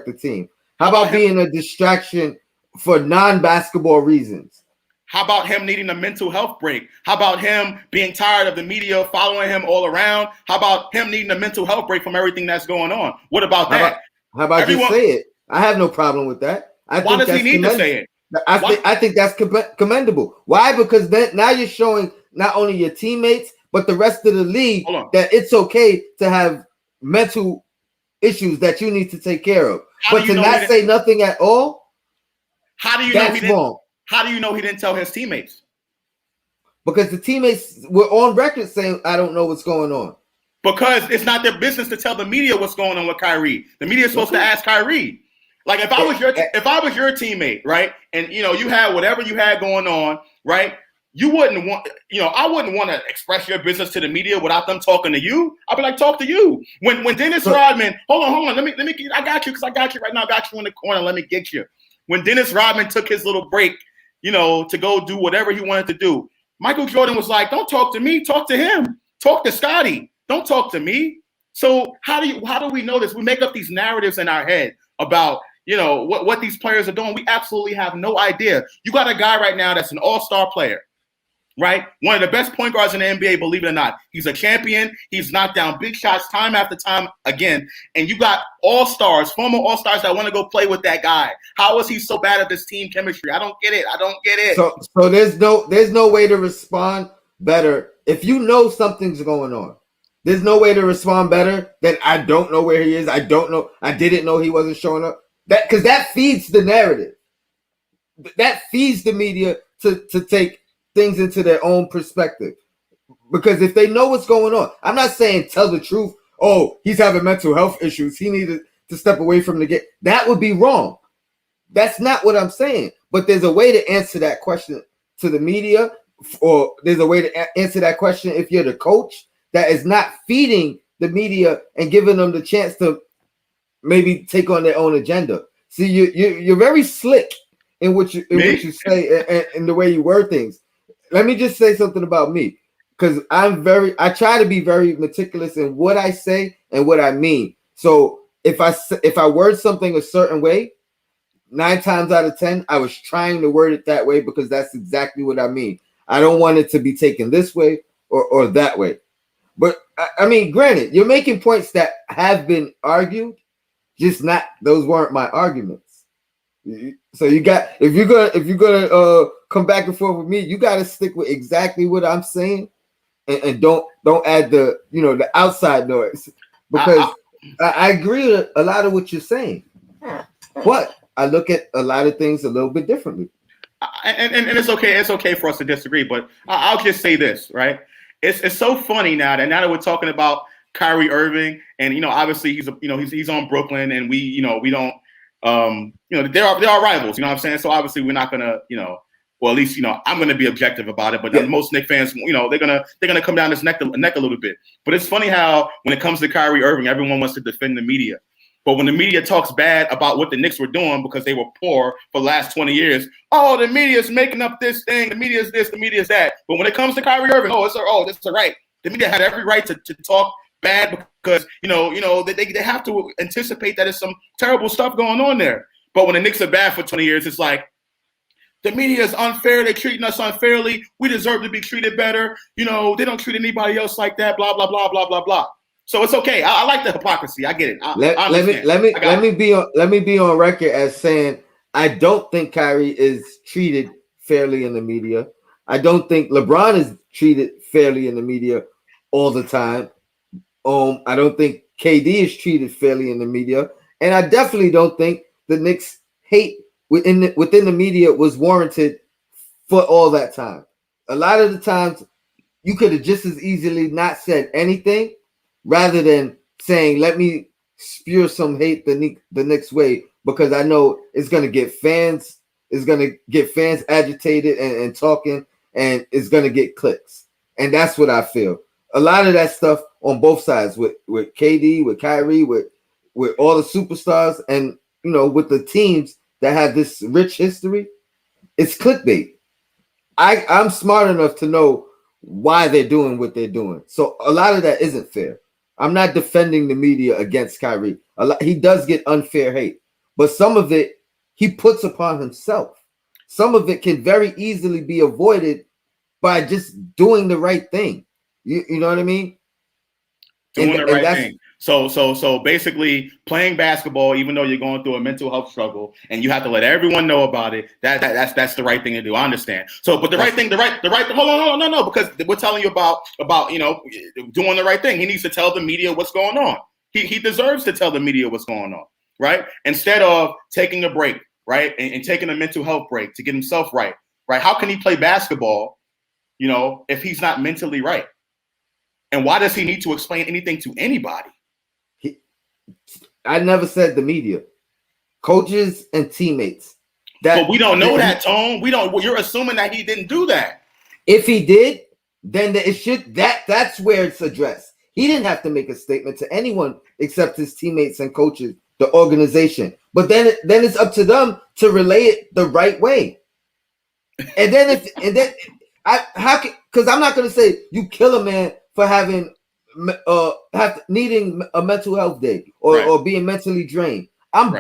the team? How about being a distraction for non-basketball reasons? How about him needing a mental health break? How about him being tired of the media following him all around? How about him needing a mental health break from everything that's going on? What about that? How about just say it? I have no problem with that. Why does he need to say it? I think that's commendable. Why? Because now you're showing not only your teammates but the rest of the league that it's okay to have mental issues that you need to take care of. How But to not say nothing at all, how do you that's know he didn't? wrong. How do you know he didn't tell his teammates? Because the teammates were on record saying, I don't know what's going on. Because it's not their business to tell the media what's going on with Kyrie. The media is supposed to ask Kyrie. Like if I was your teammate, right, and you had whatever you had going on, right, you wouldn't want, I wouldn't want to express your business to the media without them talking to you. I'd be like, talk to you. When Dennis Rodman, hold on, let me, I got you because I got you right now. I got you in the corner. Let me get you. When Dennis Rodman took his little break, to go do whatever he wanted to do, Michael Jordan was like, don't talk to me, talk to him, talk to Scotty, don't talk to me. So how do we know this? We make up these narratives in our head about what these players are doing. We absolutely have no idea. You got a guy right now that's an all-star player, right? One of the best point guards in the NBA, believe it or not. He's a champion. He's knocked down big shots time after time again. And you got all-stars, former all-stars that want to go play with that guy. How is he so bad at this team chemistry? I don't get it. So there's no way to respond better. If you know something's going on, there's no way to respond better than I don't know where he is. I don't know. I didn't know he wasn't showing up. Because that feeds the narrative. That feeds the media to take things into their own perspective. Because if they know what's going on, I'm not saying tell the truth. Oh, he's having mental health issues. He needed to step away from the game. That would be wrong. That's not what I'm saying. But there's a way to answer that question to the media, or there's a way to answer that question if you're the coach that is not feeding the media and giving them the chance to maybe take on their own agenda. See, you're very slick in what you say and in the way you word things. Let me just say something about me, because I try to be very meticulous in what I say and what I mean. So if I word something a certain way, 9 times out of 10, I was trying to word it that way because that's exactly what I mean. I don't want it to be taken this way or that way. But I mean, granted, you're making points that have been argued. Just not, those weren't my arguments. So you got, if you're gonna come back and forth with me, you got to stick with exactly what I'm saying, and don't add the the outside noise, because I agree with a lot of what you're saying, but I look at a lot of things a little bit differently. And it's okay for us to disagree, but I'll just say this, right? It's so funny now that we're talking about Kyrie Irving, and obviously he's on Brooklyn, and we don't there are rivals, what I'm saying? So obviously we're not gonna well, at least I'm gonna be objective about it, but most Knicks fans they're gonna come down this neck a little bit. But it's funny how when it comes to Kyrie Irving, everyone wants to defend the media, but when the media talks bad about what the Knicks were doing because they were poor for the last 20 years, oh, the media's making up this thing, the media's this, the media's that. But when it comes to Kyrie Irving, this is right. The media had every right to talk bad because they have to anticipate that there's some terrible stuff going on there. But when the Knicks are bad for 20 years, it's like the media is unfair. They're treating us unfairly. We deserve to be treated better. They don't treat anybody else like that. Blah blah blah blah blah blah. So it's okay. I like the hypocrisy. I get it. Let me be on record as saying I don't think Kyrie is treated fairly in the media. I don't think LeBron is treated fairly in the media all the time. I don't think KD is treated fairly in the media, and I definitely don't think the Knicks hate within the media was warranted for all that time. A lot of the times, you could have just as easily not said anything, rather than saying, "Let me spew some hate the Knicks way," because I know it's going to get fans. It's going to get fans agitated and talking, and it's going to get clicks, and that's what I feel. A lot of that stuff on both sides with KD, with Kyrie, with all the superstars, and with the teams that have this rich history, it's clickbait. I'm smart enough to know why they're doing what they're doing. So a lot of that isn't fair. I'm not defending the media against Kyrie. He does get unfair hate, but some of it he puts upon himself. Some of it can very easily be avoided by just doing the right thing. You know what I mean? Doing the right thing. So basically playing basketball, even though you're going through a mental health struggle and you have to let everyone know about it, that's the right thing to do. I understand. So, but the right thing, hold on, no, because we're telling you about doing the right thing. He needs to tell the media what's going on. He deserves to tell the media what's going on, right? Instead of taking a break, right, and taking a mental health break to get himself right, right? How can he play basketball, if he's not mentally right? And why does he need to explain anything to anybody? I never said the media, coaches and teammates. But we don't know that, Tone. We don't. Well, you're assuming that he didn't do that. If he did, then it should. That's where it's addressed. He didn't have to make a statement to anyone except his teammates and coaches, the organization. But then it's up to them to relay it the right way. And then because I'm not gonna say you kill a man for needing a mental health day or being mentally drained. I'm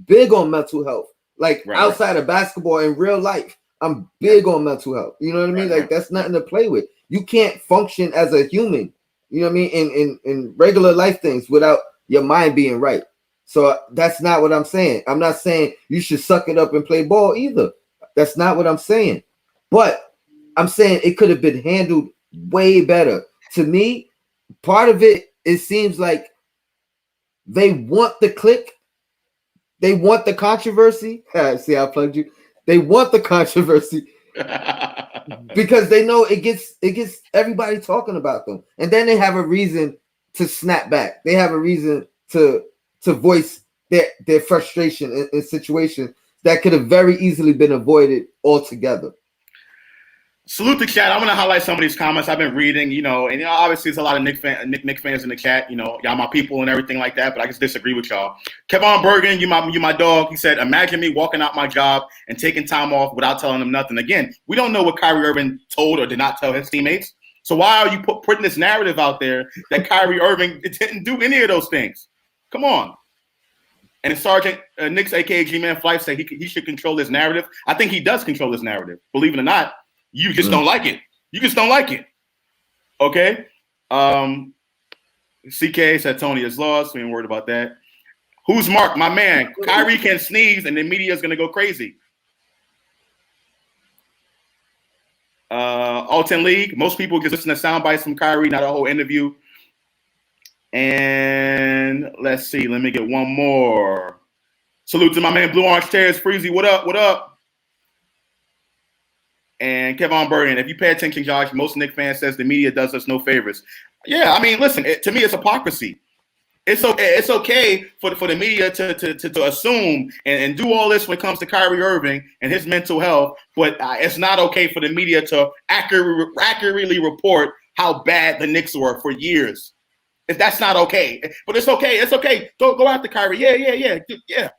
big on mental health. Like outside of basketball in real life, I'm big on mental health. You know what I mean? Like that's nothing to play with. You can't function as a human, you know what I mean, in regular life things without your mind being right. So that's not what I'm saying. I'm not saying you should suck it up and play ball either. That's not what I'm saying. But I'm saying it could have been handled way better. To me, part of it seems like they want the click. They want the controversy. See, I plugged you. They want the controversy because they know it gets everybody talking about them, and then they have a reason to snap back. They have a reason to voice their frustration in situations that could have very easily been avoided altogether. Salute the chat. I'm going to highlight some of these comments I've been reading, and obviously there's a lot of Knicks fans in the chat, y'all my people and everything like that, but I just disagree with y'all. Kevon Bergen, you my dog. He said, imagine me walking out my job and taking time off without telling them nothing. Again, we don't know what Kyrie Irving told or did not tell his teammates. So why are you putting this narrative out there that Kyrie Irving didn't do any of those things? Come on. And Sergeant Knicks, a.k.a. G-Man Flife, said he should control his narrative. I think he does control his narrative, believe it or not. You just don't like it. You just don't like it. Okay? CK said Tony is lost. We ain't worried about that. Who's Mark? My man. Kyrie can sneeze and the media is going to go crazy. Alton League. Most people just listen to sound bites from Kyrie, not a whole interview. And let's see. Let me get one more. Salute to my man Blue Orange Terrace Freezy. What up? What up? And Kevon Bergen, if you pay attention, Josh, most Knicks fans says the media does us no favors. Yeah, I mean, listen, to me, it's hypocrisy. It's okay for the media to assume and do all this when it comes to Kyrie Irving and his mental health, but it's not okay for the media to accurately report how bad the Knicks were for years. That's not okay. But it's okay. It's okay. Go after Kyrie. Yeah.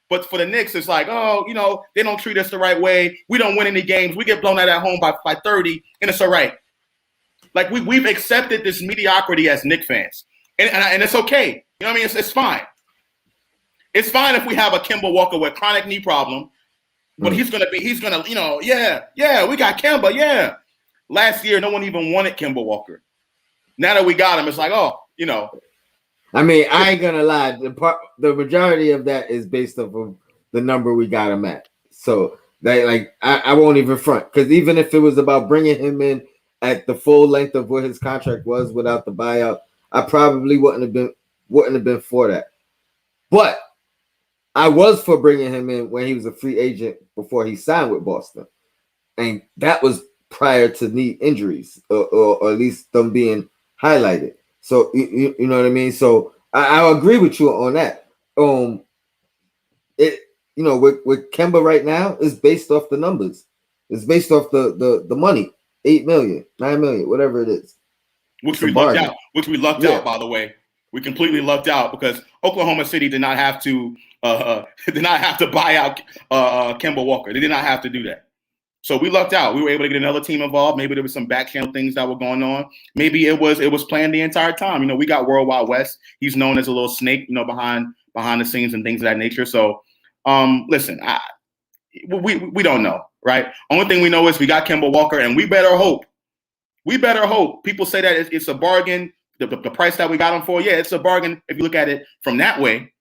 But for the Knicks, it's like, they don't treat us the right way. We don't win any games. We get blown out at home by 30, and it's all right. Like we've accepted this mediocrity as Knicks fans, and it's okay. You know what I mean? It's fine. It's fine if we have a Kemba Walker with chronic knee problem, but he's gonna, we got Kemba, yeah. Last year, no one even wanted Kemba Walker. Now that we got him, it's like, I mean, I ain't gonna lie. The majority of that is based off of the number we got him at. So I won't even front, because even if it was about bringing him in at the full length of what his contract was without the buyout, I probably wouldn't have been for that. But I was for bringing him in when he was a free agent before he signed with Boston, and that was prior to knee injuries or at least them being highlighted. So you know what I mean? So I agree with you on that. With Kemba right now, it's based off the numbers. It's based off the money. 8 million, 9 million, whatever it is. Which we lucked out, by the way. We completely lucked out because Oklahoma City did not have to buy out Kemba Walker. They did not have to do that. So we lucked out. We were able to get another team involved. Maybe there was some back channel things that were going on. Maybe it was planned the entire time. We got World Wide West. He's known as a little snake, behind the scenes and things of that nature. So, listen, we don't know, right? Only thing we know is we got Kemba Walker, and we better hope. People say that it's a bargain. The price that we got him for, yeah, it's a bargain if you look at it from that way.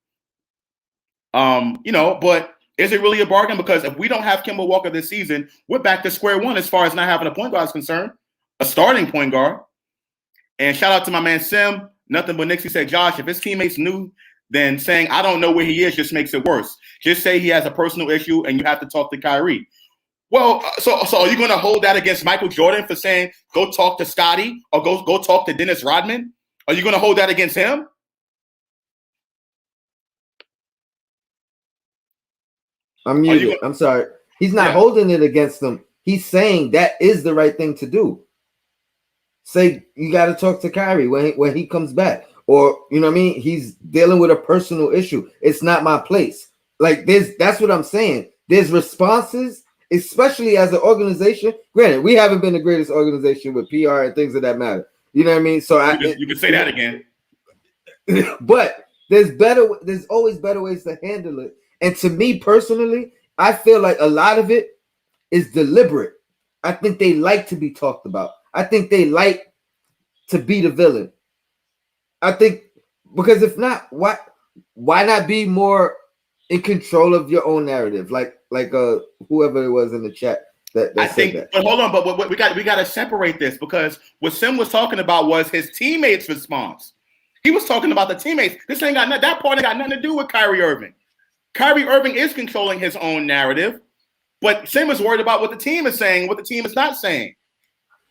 But is it really a bargain? Because if we don't have Kemba Walker this season, we're back to square one as far as not having a point guard is concerned, a starting point guard. And shout out to my man Sim. Nothing but Knicks. He said, Josh, if his teammates knew, then saying I don't know where he is just makes it worse. Just say he has a personal issue and you have to talk to Kyrie. Well, so are you going to hold that against Michael Jordan for saying go talk to Scotty or go talk to Dennis Rodman? Are you going to hold that against him? I'm muted. I'm sorry. He's not holding it against them. He's saying that is the right thing to do. Say you got to talk to Kyrie when he comes back, or you know what I mean. He's dealing with a personal issue. It's not my place. Like that's what I'm saying. There's responses, especially as an organization. Granted, we haven't been the greatest organization with PR and things of that matter. You know what I mean? So you can say that again. But there's always better ways to handle it. And to me personally, I feel like a lot of it is deliberate. I think they like to be talked about. I think they like to be the villain. I think because if not, why not be more in control of your own narrative? Like whoever it was in the chat that I said think that. But hold on, but we got to separate this, because what Sim was talking about was his teammates' response. He was talking about the teammates. This ain't got that part ain't got nothing to do with Kyrie Irving. Kyrie Irving is controlling his own narrative, but Sim is worried about what the team is saying, what the team is not saying.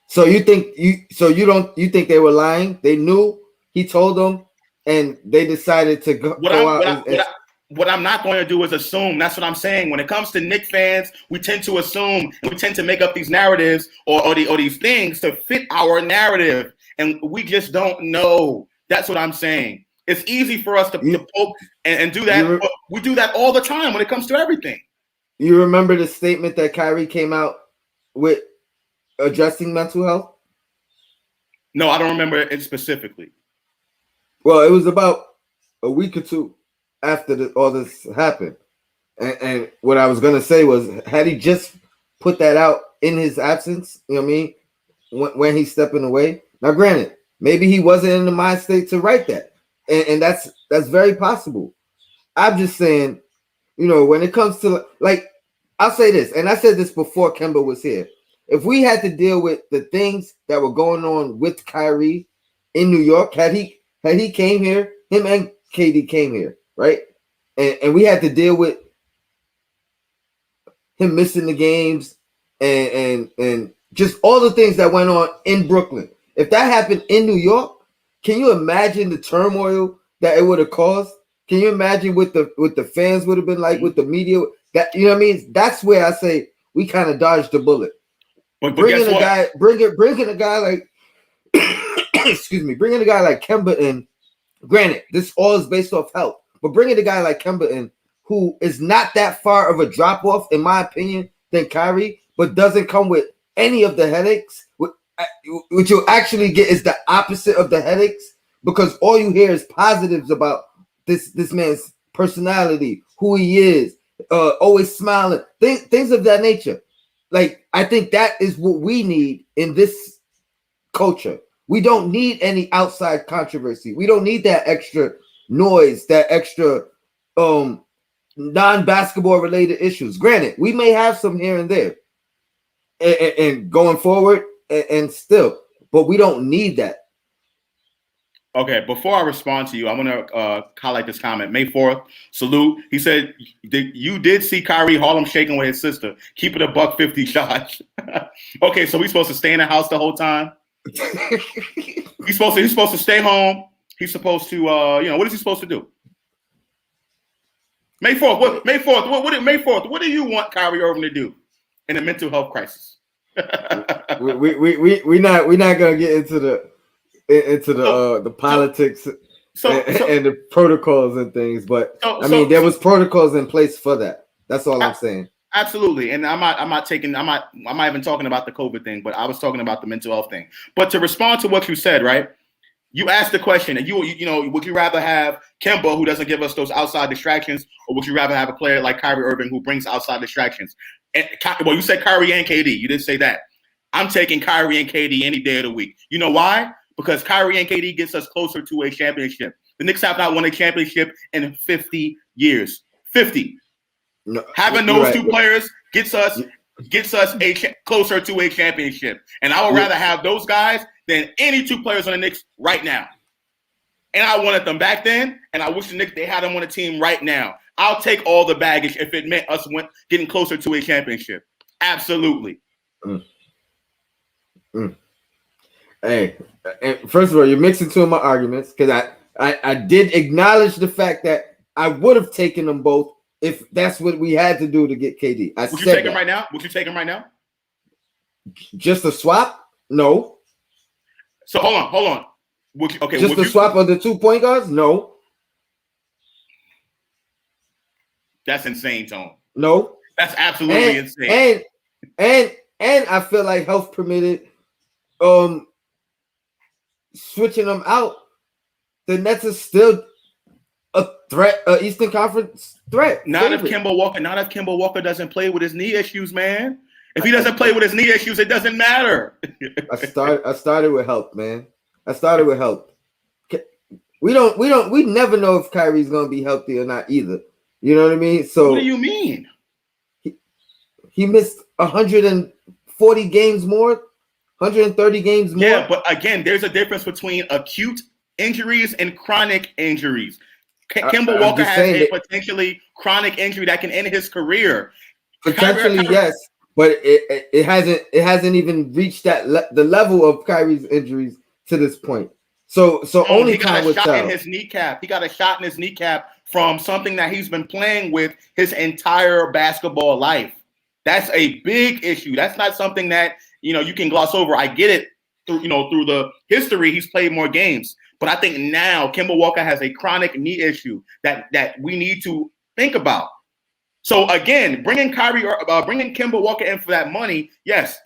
So you think they were lying? They knew he told them, and they decided to go out. What I'm not going to do is assume. That's what I'm saying. When it comes to Knicks fans, we tend to assume and we tend to make up these narratives or these things to fit our narrative, and we just don't know. That's what I'm saying. It's easy for us to poke and do that. We do that all the time when it comes to everything. You remember the statement that Kyrie came out with addressing mental health? No, I don't remember it specifically. Well, it was about a week or two after all this happened. And what I was going to say was, had he just put that out in his absence, you know what I mean, when he's stepping away. Now, granted, maybe he wasn't in the mind state to write that. And that's very possible. I'm just saying, you know, when it comes to, like, I'll say this, and I said this before Kemba was here. If we had to deal with the things that were going on with Kyrie in New York, had he came here, him and KD came here, right? And we had to deal with him missing the games and just all the things that went on in Brooklyn. If that happened in New York, can you imagine the turmoil that it would have caused? Can you imagine what the fans would have been like, with the media? That, you know what I mean? That's where I say we kind of dodged the bullet. But bringing a guy like excuse me, bringing a guy like Kemba in. Granted, this all is based off health, but bringing a guy like Kemba in, who is not that far of a drop off, in my opinion, than Kyrie, but doesn't come with any of the headaches. What you'll actually get is the opposite of the headaches, because all you hear is positives about this man's personality, who he is, always smiling, things of that nature. Like, I think that is what we need in this culture. We don't need any outside controversy. We don't need that extra noise, that extra non-basketball related issues. Granted, we may have some here and there, and going forward, and still, but we don't need that. Okay, before I respond to you, I want to highlight this comment. May 4th, salute. He said, you did see Kyrie Harlem shaking with his sister. Keep it $150, Josh. Okay, so we supposed to stay in the house the whole time? He's supposed to stay home. He's supposed to, what is he supposed to do? May 4th, what do you want Kyrie Irving to do in a mental health crisis? We're not gonna get into the politics and the protocols and things, but there was protocols in place for that. That's all I'm saying. Absolutely, and I'm not even talking about the COVID thing, but I was talking about the mental health thing. But to respond to what you said, right? You asked the question, and would you rather have Kemba, who doesn't give us those outside distractions, or would you rather have a player like Kyrie Irving who brings outside distractions? And, well, you said Kyrie and KD. You didn't say that. I'm taking Kyrie and KD any day of the week. You know why? Because Kyrie and KD gets us closer to a championship. The Knicks have not won a championship in 50 years. 50. No, having those two players gets us closer to a championship. And I would rather have those guys than any two players on the Knicks right now. and I wanted them back then, and I wish the Knicks they had them on the team right now. I'll take all the baggage if it meant us getting closer to a championship. Absolutely. Hey, first of all, you're mixing two of my arguments because I did acknowledge the fact that I would have taken them both if that's what we had to do to get KD. Would you take him right now? Would you take him right now? Just a swap? No. So hold on. Just a swap of the 2 point guards? No. That's insane, Tone. No. That's absolutely insane. And I feel like health permitted switching them out, the Nets is still a threat, Eastern Conference threat. Not if Kemba Walker doesn't play with his knee issues, man. If he doesn't play with his knee issues, it doesn't matter. I started with health, man. I started with health. We never know if Kyrie's gonna be healthy or not either. You know what I mean? So what do you mean? He missed 140 games more, 130 games more. Yeah, but again, there's a difference between acute injuries and chronic injuries. Kemba Walker has a potentially chronic injury that can end his career. Potentially, yes, but it hasn't even reached the level of Kyrie's injuries to this point. So only time will tell. He got a shot in his kneecap from something that he's been playing with his entire basketball life. That's a big issue. That's not something that you can gloss over. I get it through the history. He's played more games, but I think now Kemba Walker has a chronic knee issue that we need to think about. So again, bringing Kemba Walker in for that money, yes,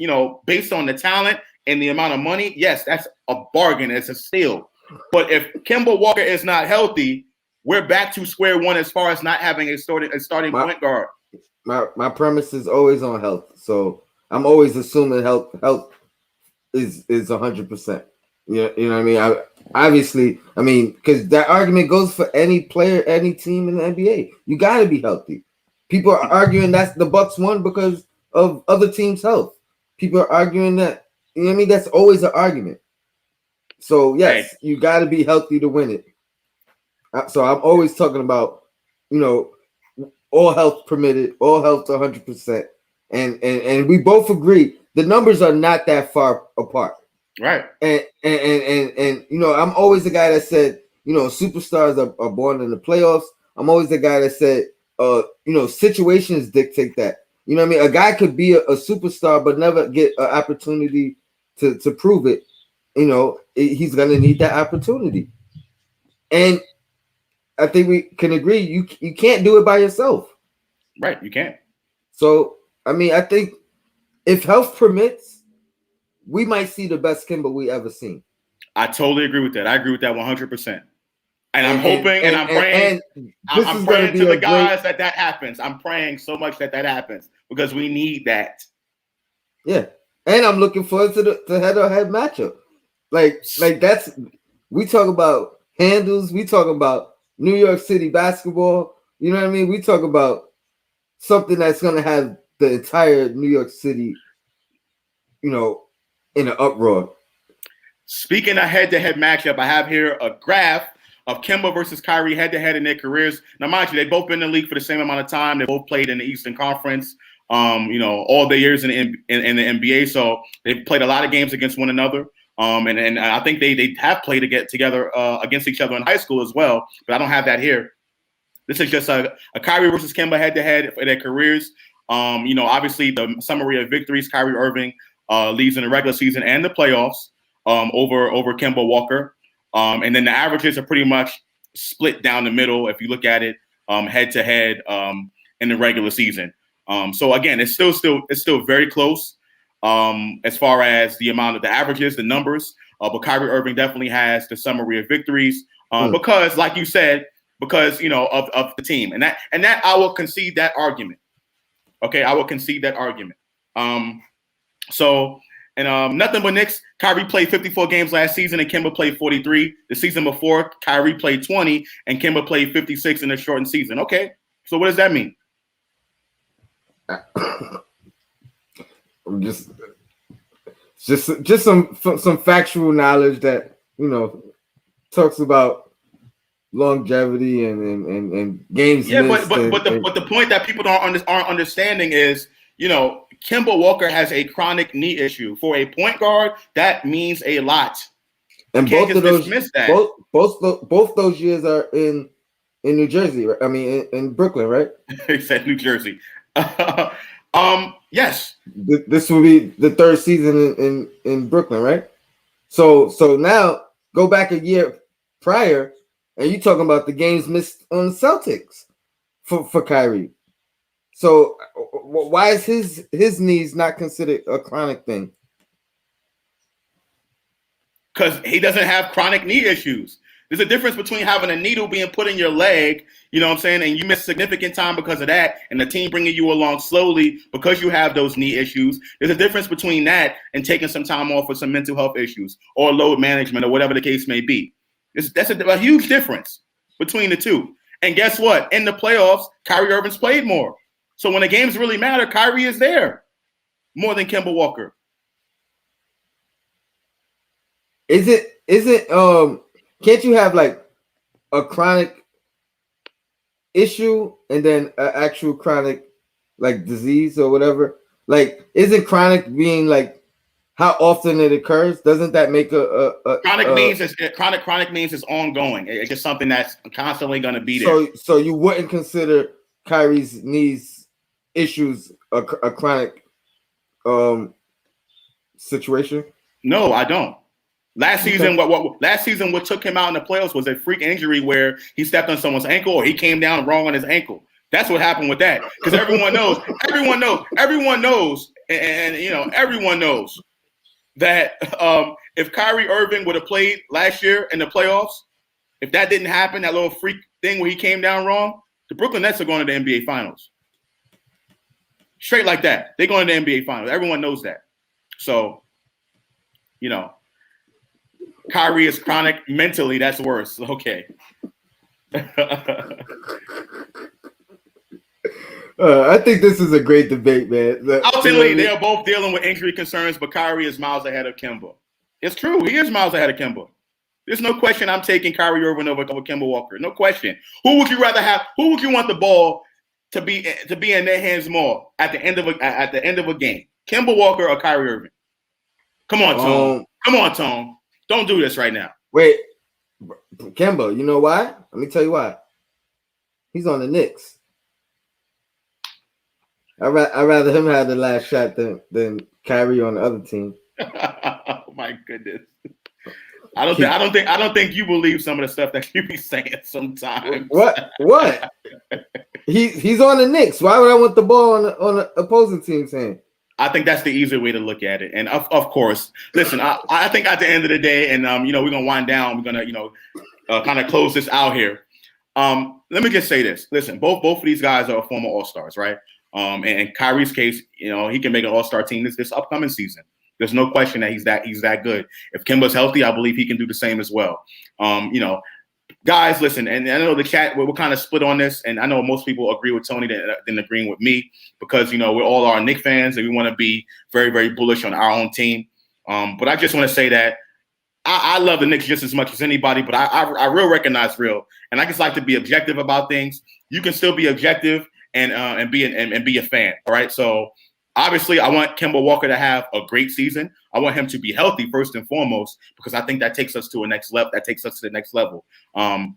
based on the talent and the amount of money, yes, that's a bargain. It's a steal. But if Kemba Walker is not healthy, we're back to square one as far as not having a starting point guard. My premise is always on health, so I'm always assuming health is 100%. You know what I mean? Because that argument goes for any player, any team in the NBA. You got to be healthy. People are arguing that the Bucks won because of other teams' health. People are arguing that. You know what I mean? That's always an argument. So yes, you got to be healthy to win it. So I'm always talking about, all health permitted, all health 100%, and we both agree the numbers are not that far apart. Right. And I'm always the guy that said, superstars are born in the playoffs. I'm always the guy that said, situations dictate that. You know what I mean? A guy could be a superstar but never get an opportunity to prove it. He's gonna need that opportunity. And I think we can agree you can't do it by yourself. Right, you can't. So, I think if health permits, we might see the best Kemba we ever seen. I totally agree with that. I agree with that 100%. And I'm hoping and I'm praying. I'm praying to the guys that happens. I'm praying so much that happens because we need that. Yeah. And I'm looking forward to the head-to-head matchup. Like that's we talk about handles, we talk about New York City basketball. You know what I mean? We talk about something that's gonna have the entire New York City, in an uproar. Speaking of head-to-head matchup, I have here a graph of Kemba versus Kyrie head-to-head in their careers. Now, mind you, they've both been in the league for the same amount of time. They both played in the Eastern Conference, all their years in the NBA. So they've played a lot of games against one another. And I think they have played together against each other in high school as well. But I don't have that here. This is just a Kyrie versus Kemba head-to-head for their careers. Obviously the summary of victories, Kyrie Irving leads in the regular season and the playoffs over Kemba Walker. And then the averages are pretty much split down the middle if you look at it head-to-head in the regular season. So again, it's still very close as far as the amount of the averages, the numbers. But Kyrie Irving definitely has the summary of victories because, like you said, of the team, and that I will concede that argument. Okay, I will concede that argument. Nothing but Knicks. Kyrie played 54 games last season and Kemba played 43. The season before, Kyrie played 20 and Kemba played 56 in the shortened season. Okay, so what does that mean? Just some factual knowledge that talks about longevity and games Yeah, missed. but the point that people aren't understanding is, Kemba Walker has a chronic knee issue. For a point guard, that means a lot. And can't both of just those dismiss that. both those years are in New Jersey, right? I mean in Brooklyn, right? He said New Jersey. Yes. This will be the third season in Brooklyn, right? So now go back a year prior, and you talking about the games missed on the Celtics for Kyrie. So why is his knees not considered a chronic thing? Because he doesn't have chronic knee issues. There's a difference between having a needle being put in your leg, you know what I'm saying, and you miss significant time because of that, and the team bringing you along slowly because you have those knee issues. There's a difference between that and taking some time off for some mental health issues or load management or whatever the case may be. That's a huge difference between the two. And guess what? In the playoffs, Kyrie Irving's played more. So when the games really matter, Kyrie is there more than Kemba Walker. Is it can't you have like a chronic issue and then an actual chronic like disease or whatever? Like, isn't chronic being like how often it occurs? Doesn't that make a chronic means is ongoing. It's just something that's constantly going to be there. So you wouldn't consider Kyrie's knees issues a chronic situation? No, I don't. Last season, what took him out in the playoffs was a freak injury where he stepped on someone's ankle or he came down wrong on his ankle. That's what happened with that. Because everyone knows, and everyone knows that if Kyrie Irving would have played last year in the playoffs, if that didn't happen, that little freak thing where he came down wrong, the Brooklyn Nets are going to the NBA Finals. Straight like that. They're going to the NBA Finals. Everyone knows that. So, Kyrie is chronic mentally. That's worse. Okay. I think this is a great debate, man. Ultimately, they are both dealing with injury concerns, but Kyrie is miles ahead of Kemba. It's true. He is miles ahead of Kemba. There's no question I'm taking Kyrie Irving over Kemba Walker. No question. Who would you rather have? Who would you want the ball to be in their hands more at the end of a game? Kemba Walker or Kyrie Irving? Come on, Tone. Come on, Tone. Don't do this right now. Wait, Kemba, you know why? Let me tell you why. He's on the Knicks. I'd rather him have the last shot than Kyrie on the other team. Oh my goodness. I don't think you believe some of the stuff that you be saying sometimes. What? He's on the Knicks. Why would I want the ball on the opposing team's hand? I think that's the easier way to look at it. And of course, listen, I think at the end of the day, and we're gonna wind down. We're gonna kind of close this out here. Let me just say this. Listen, both of these guys are former All-Stars, right? And Kyrie's case, he can make an All-Star team this upcoming season. There's no question that he's that good. If Kemba's healthy, I believe he can do the same as well. Guys, listen, and I know the chat, we're kind of split on this, and I know most people agree with Tony than agreeing with me because, we're all our Knicks fans and we want to be very, very bullish on our own team. But I just want to say that I love the Knicks just as much as anybody, but I real recognize real, and I just like to be objective about things. You can still be objective and be a fan, all right? So obviously, I want Kemba Walker to have a great season. I want him to be healthy first and foremost because I think that takes us to a next level. That takes us to the next level. And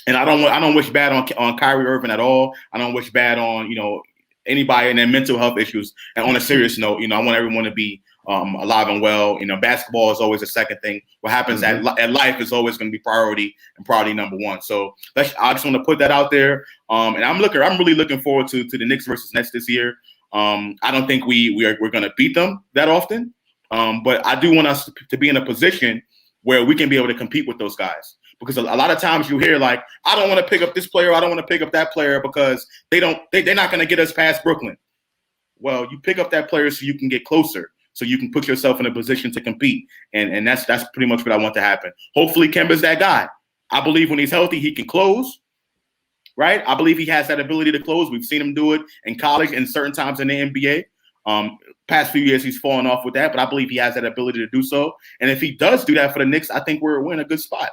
I don't wish bad on Kyrie Irving at all. I don't wish bad on anybody and their mental health issues. And on a serious note, I want everyone to be alive and well. Basketball is always a second thing. What happens at life is always going to be priority and priority number one. So I just want to put that out there. And I'm really looking forward to the Knicks versus Nets this year. I don't think we're going to beat them that often, but I do want us to be in a position where we can be able to compete with those guys. Because a lot of times you hear like, I don't want to pick up this player, I don't want to pick up that player because they're not going to get us past Brooklyn. Well, you pick up that player so you can get closer, so you can put yourself in a position to compete, and that's pretty much what I want to happen. Hopefully, Kemba's that guy. I believe when he's healthy, he can close. Right? I believe he has that ability to close. We've seen him do it in college and certain times in the NBA. Past few years, he's fallen off with that, but I believe he has that ability to do so. And if he does do that for the Knicks, I think we're in a good spot.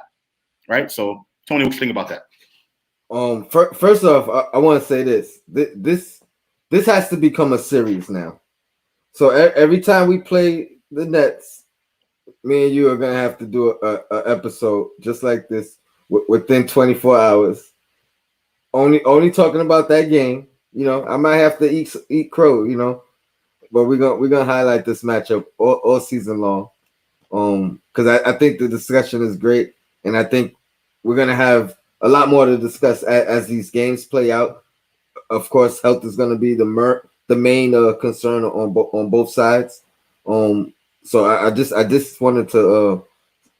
Right? So, Tony, what you think about that? First off, I want to say this. This has to become a series now. So every time we play the Nets, me and you are gonna have to do a episode just like this within 24 hours. Only talking about that game. You know, I might have to eat crow. You know, but we're gonna highlight this matchup all season long. Because I think the discussion is great, and I think we're gonna have a lot more to discuss as these games play out. Of course, health is gonna be the main concern on both sides. So I just wanted to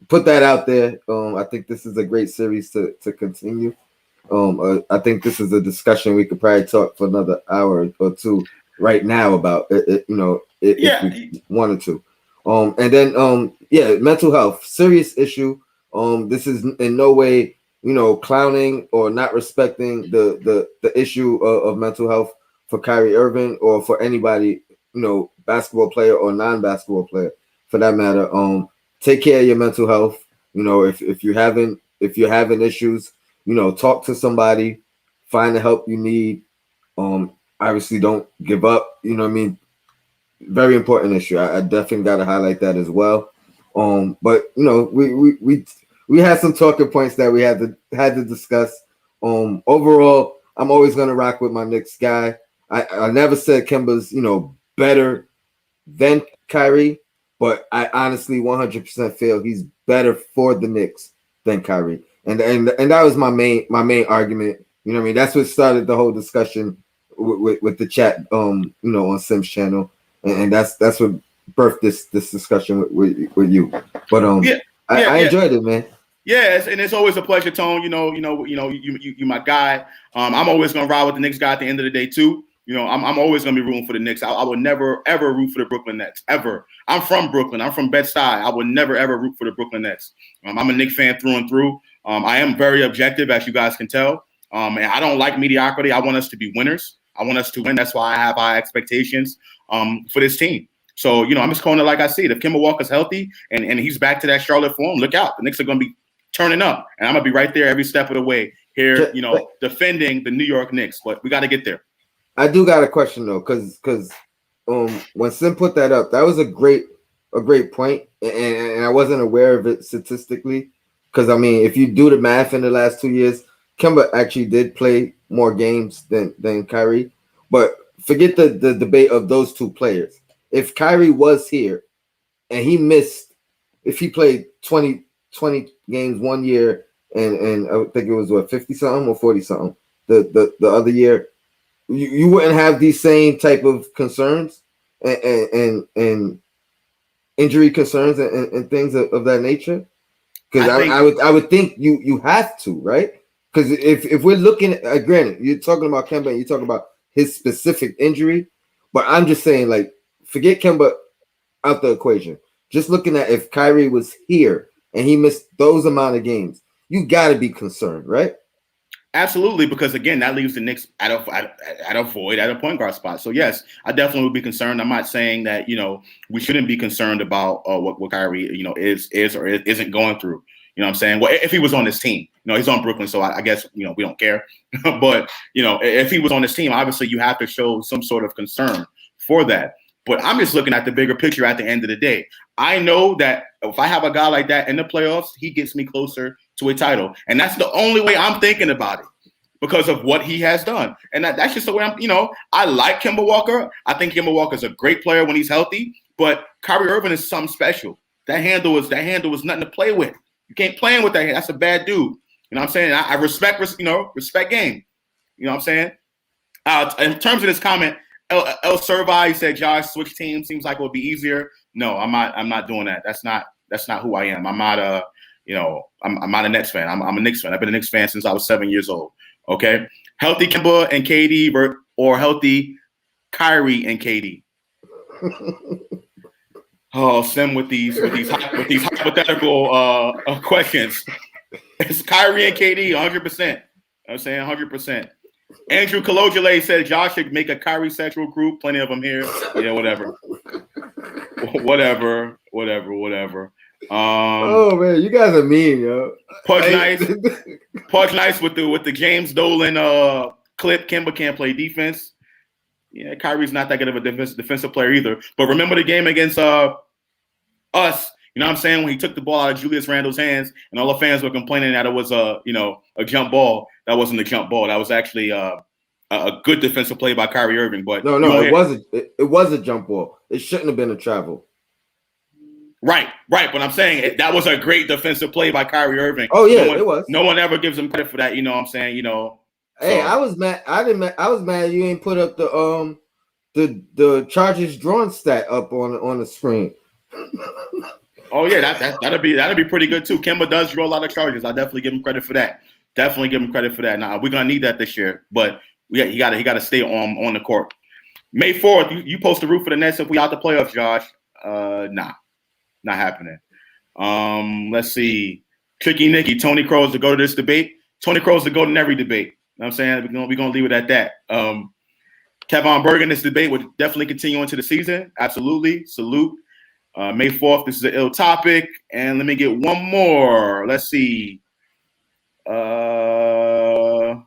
put that out there. I think this is a great series to continue. I think this is a discussion we could probably talk for another hour or two right now about it, you know, if we wanted to. And then mental health, serious issue. This is in no way, you know, clowning or not respecting the issue of mental health for Kyrie Irving or for anybody, you know, basketball player or non-basketball player for that matter. Take care of your mental health. You know, if you're having issues, you know, talk to somebody, find the help you need. Obviously don't give up, you know what I mean? Very important issue. I definitely got to highlight that as well. But you know, we had some talking points that we had to discuss. Overall, I'm always gonna rock with my Knicks guy. I never said Kemba's, you know, better than Kyrie, but I honestly 100% feel he's better for the Knicks than Kyrie. And that was my main argument. You know what I mean? That's what started the whole discussion with the chat, you know, on Sim's channel. And that's what birthed this discussion with you. But I enjoyed it, man. Yes, and it's always a pleasure, Tone. You my guy. I'm always gonna ride with the Knicks guy at the end of the day too. You know, I'm always gonna be rooting for the Knicks. I would never ever root for the Brooklyn Nets ever. I'm from Brooklyn. I'm from Bed-Stuy. I would never ever root for the Brooklyn Nets. I'm a Knicks fan through and through. I am very objective, as you guys can tell. And I don't like mediocrity. I want us to be winners. I want us to win. That's why I have high expectations for this team. So, you know, I'm just calling it like I see it. If Kemba Walker's healthy and he's back to that Charlotte form, look out. The Knicks are going to be turning up. And I'm going to be right there every step of the way here, you know, defending the New York Knicks. But we got to get there. I do got a question, though, because when Sim put that up, that was a great point. And I wasn't aware of it statistically. Because, I mean, if you do the math in the last 2 years, Kemba actually did play more games than Kyrie. But forget the debate of those two players. If Kyrie was here and he missed, if he played 20 games 1 year and I think it was 50 something or 40 something the other year, you wouldn't have these same type of concerns and injury concerns and things of that nature. Because I would think you have to, right? Because if we're looking at, granted, you're talking about Kemba and you're talking about his specific injury, but I'm just saying, like, forget Kemba out the equation. Just looking at if Kyrie was here and he missed those amount of games, you got to be concerned, right? Absolutely, because again, that leaves the Knicks at a void at a point guard spot. So yes, I definitely would be concerned. I'm not saying that, you know, we shouldn't be concerned about what Kyrie, you know, is or isn't going through. You know what I'm saying? Well, if he was on this team, you know, he's on Brooklyn, so I guess, you know, we don't care. But, you know, if he was on this team, obviously you have to show some sort of concern for that. But I'm just looking at the bigger picture at the end of the day. I know that if I have a guy like that in the playoffs, he gets me closer to a title. And that's the only way I'm thinking about it because of what he has done. And that's just the way I'm, you know, I like Kemba Walker. I think Kemba Walker is a great player when he's healthy, but Kyrie Irving is something special. That handle is nothing to play with. You can't play him with that hand. That's a bad dude. You know what I'm saying? I respect game. You know what I'm saying? In terms of this comment, El Servi said Josh switch teams seems like it would be easier. No, I'm not doing that. That's not who I am. I'm not I'm not a Nets fan. I'm a Knicks fan. I've been a Knicks fan since I was 7 years old. Okay, healthy Kemba and KD or healthy Kyrie and KD. Oh, Sim with these hypothetical questions. It's Kyrie and KD 100%. I'm saying 100%. Andrew Cologile said Josh should make a Kyrie central group. Plenty of them here. Yeah, whatever. Oh man, you guys are mean, yo. Pudge nice with the James Dolan clip. Kemba can't play defense. Yeah, Kyrie's not that good of a defensive player either. But remember the game against us. You know what I'm saying? When he took the ball out of Julius Randle's hands, and all the fans were complaining that it was a jump ball. That wasn't a jump ball. That was actually a good defensive play by Kyrie Irving. But no, it wasn't. It was a jump ball. It shouldn't have been a travel. Right. But I'm saying that was a great defensive play by Kyrie Irving. Oh yeah, it was. No one ever gives him credit for that. You know what I'm saying? Hey, I was mad. I was mad you ain't put up the charges drawn stat up on the screen. Oh yeah, that'd be pretty good too. Kemba does draw a lot of charges. I definitely give him credit for that. Now we're gonna need that this year, but he got to stay on the court. May 4th, you post the roof for the Nets if we out the playoffs, Josh. Nah, not happening. Let's see. Tricky Nicky, Tony Crowe is to go to this debate. Tony Crowe is to go in every debate. You know what I'm saying? We're gonna leave it at that. Kevin Bergen, this debate would definitely continue into the season. Absolutely. Salute. May 4th, this is an ill topic. And let me get one more. Let's see. The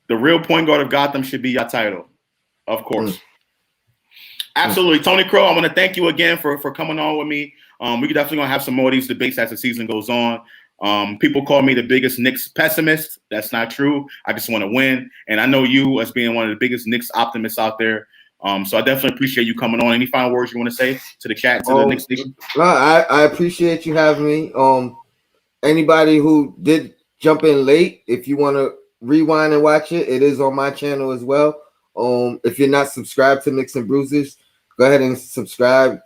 real point guard of Gotham should be your title. Of course. Absolutely. Tony Crowe, I want to thank you again for coming on with me. We definitely going to have some more of these debates as the season goes on. People call me the biggest Knicks pessimist. That's not true. I just want to win. And I know you as being one of the biggest Knicks optimists out there. So I definitely appreciate you coming on. Any final words you want to say to the chat, to the Knicks Nation? No, I appreciate you having me. Anybody who did jump in late, if you want to rewind and watch it, it is on my channel as well. If you're not subscribed to Knicks and Bruises, go ahead and subscribe.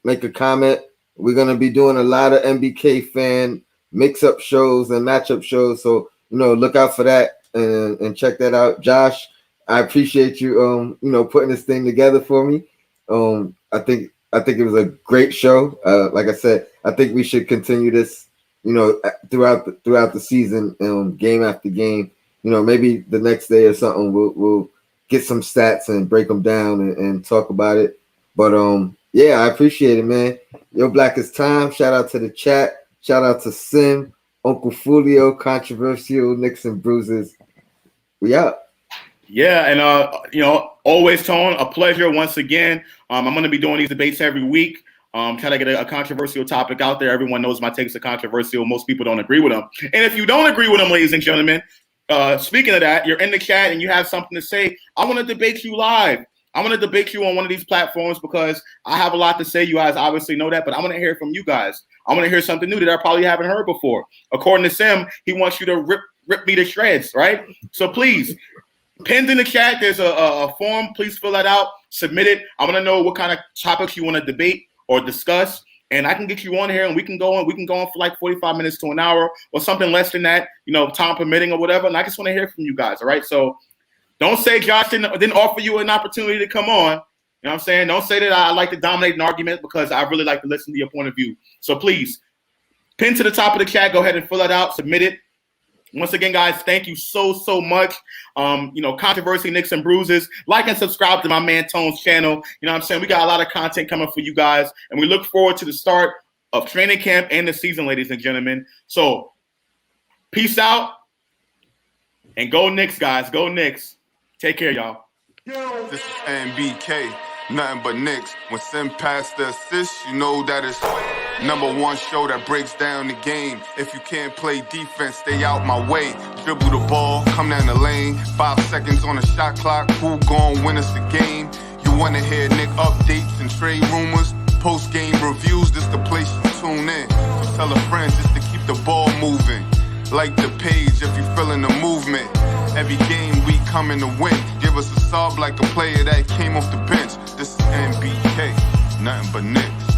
Make a comment. We're going to be doing a lot of MBK fan mix-up shows and matchup shows. So, look out for that and check that out. Josh, I appreciate you, putting this thing together for me. I think it was a great show. Like I said, I think we should continue this, throughout the season, game after game. Maybe the next day or something, we'll get some stats and break them down and talk about it. But yeah, I appreciate it, man. Yo, Black is time. Shout out to the chat. Shout out to Sim, UncleFOOlio, Controversial, Knicks and Bruises. We out. Yeah, and always, Tone, a pleasure once again. I'm going to be doing these debates every week. Trying to get a controversial topic out there. Everyone knows my takes are controversial. Most people don't agree with them. And if you don't agree with them, ladies and gentlemen, speaking of that, you're in the chat and you have something to say, I want to debate you live. I want to debate you on one of these platforms because I have a lot to say. You guys obviously know that, but I want to hear from you guys. I want to hear something new that I probably haven't heard before. According to Sim, he wants you to rip me to shreds, right? So please, pinned in the chat, there's a form. Please fill that out. Submit it. I want to know what kind of topics you want to debate or discuss, and I can get you on here, and we can go on for like 45 minutes to an hour or something less than that, time permitting or whatever. And I just want to hear from you guys. All right. So don't say Josh didn't offer you an opportunity to come on. You know what I'm saying? Don't say that I like to dominate an argument because I really like to listen to your point of view. So please, pin to the top of the chat. Go ahead and fill that out. Submit it. Once again, guys, thank you so much. Controversy, Knicks and Bruises. Like and subscribe to my man Tone's channel. You know what I'm saying? We got a lot of content coming for you guys, and we look forward to the start of training camp and the season, ladies and gentlemen. So peace out, and go Knicks, guys. Go Knicks. Take care, y'all. This is NBK, nothing but Knicks. When Sim passed the assist, you know that it's #1 show that breaks down the game. If you can't play defense, stay out my way. Dribble the ball, come down the lane. 5 seconds on the shot clock, who gon' win us the game? You wanna hear Nick updates and trade rumors? Post-game reviews, this the place to tune in. So tell a friend just to keep the ball moving. Like the page if you feeling the movement. Every game we coming to win. Give us a sub like a player that came off the bench. This is NBK, nothing but Knicks.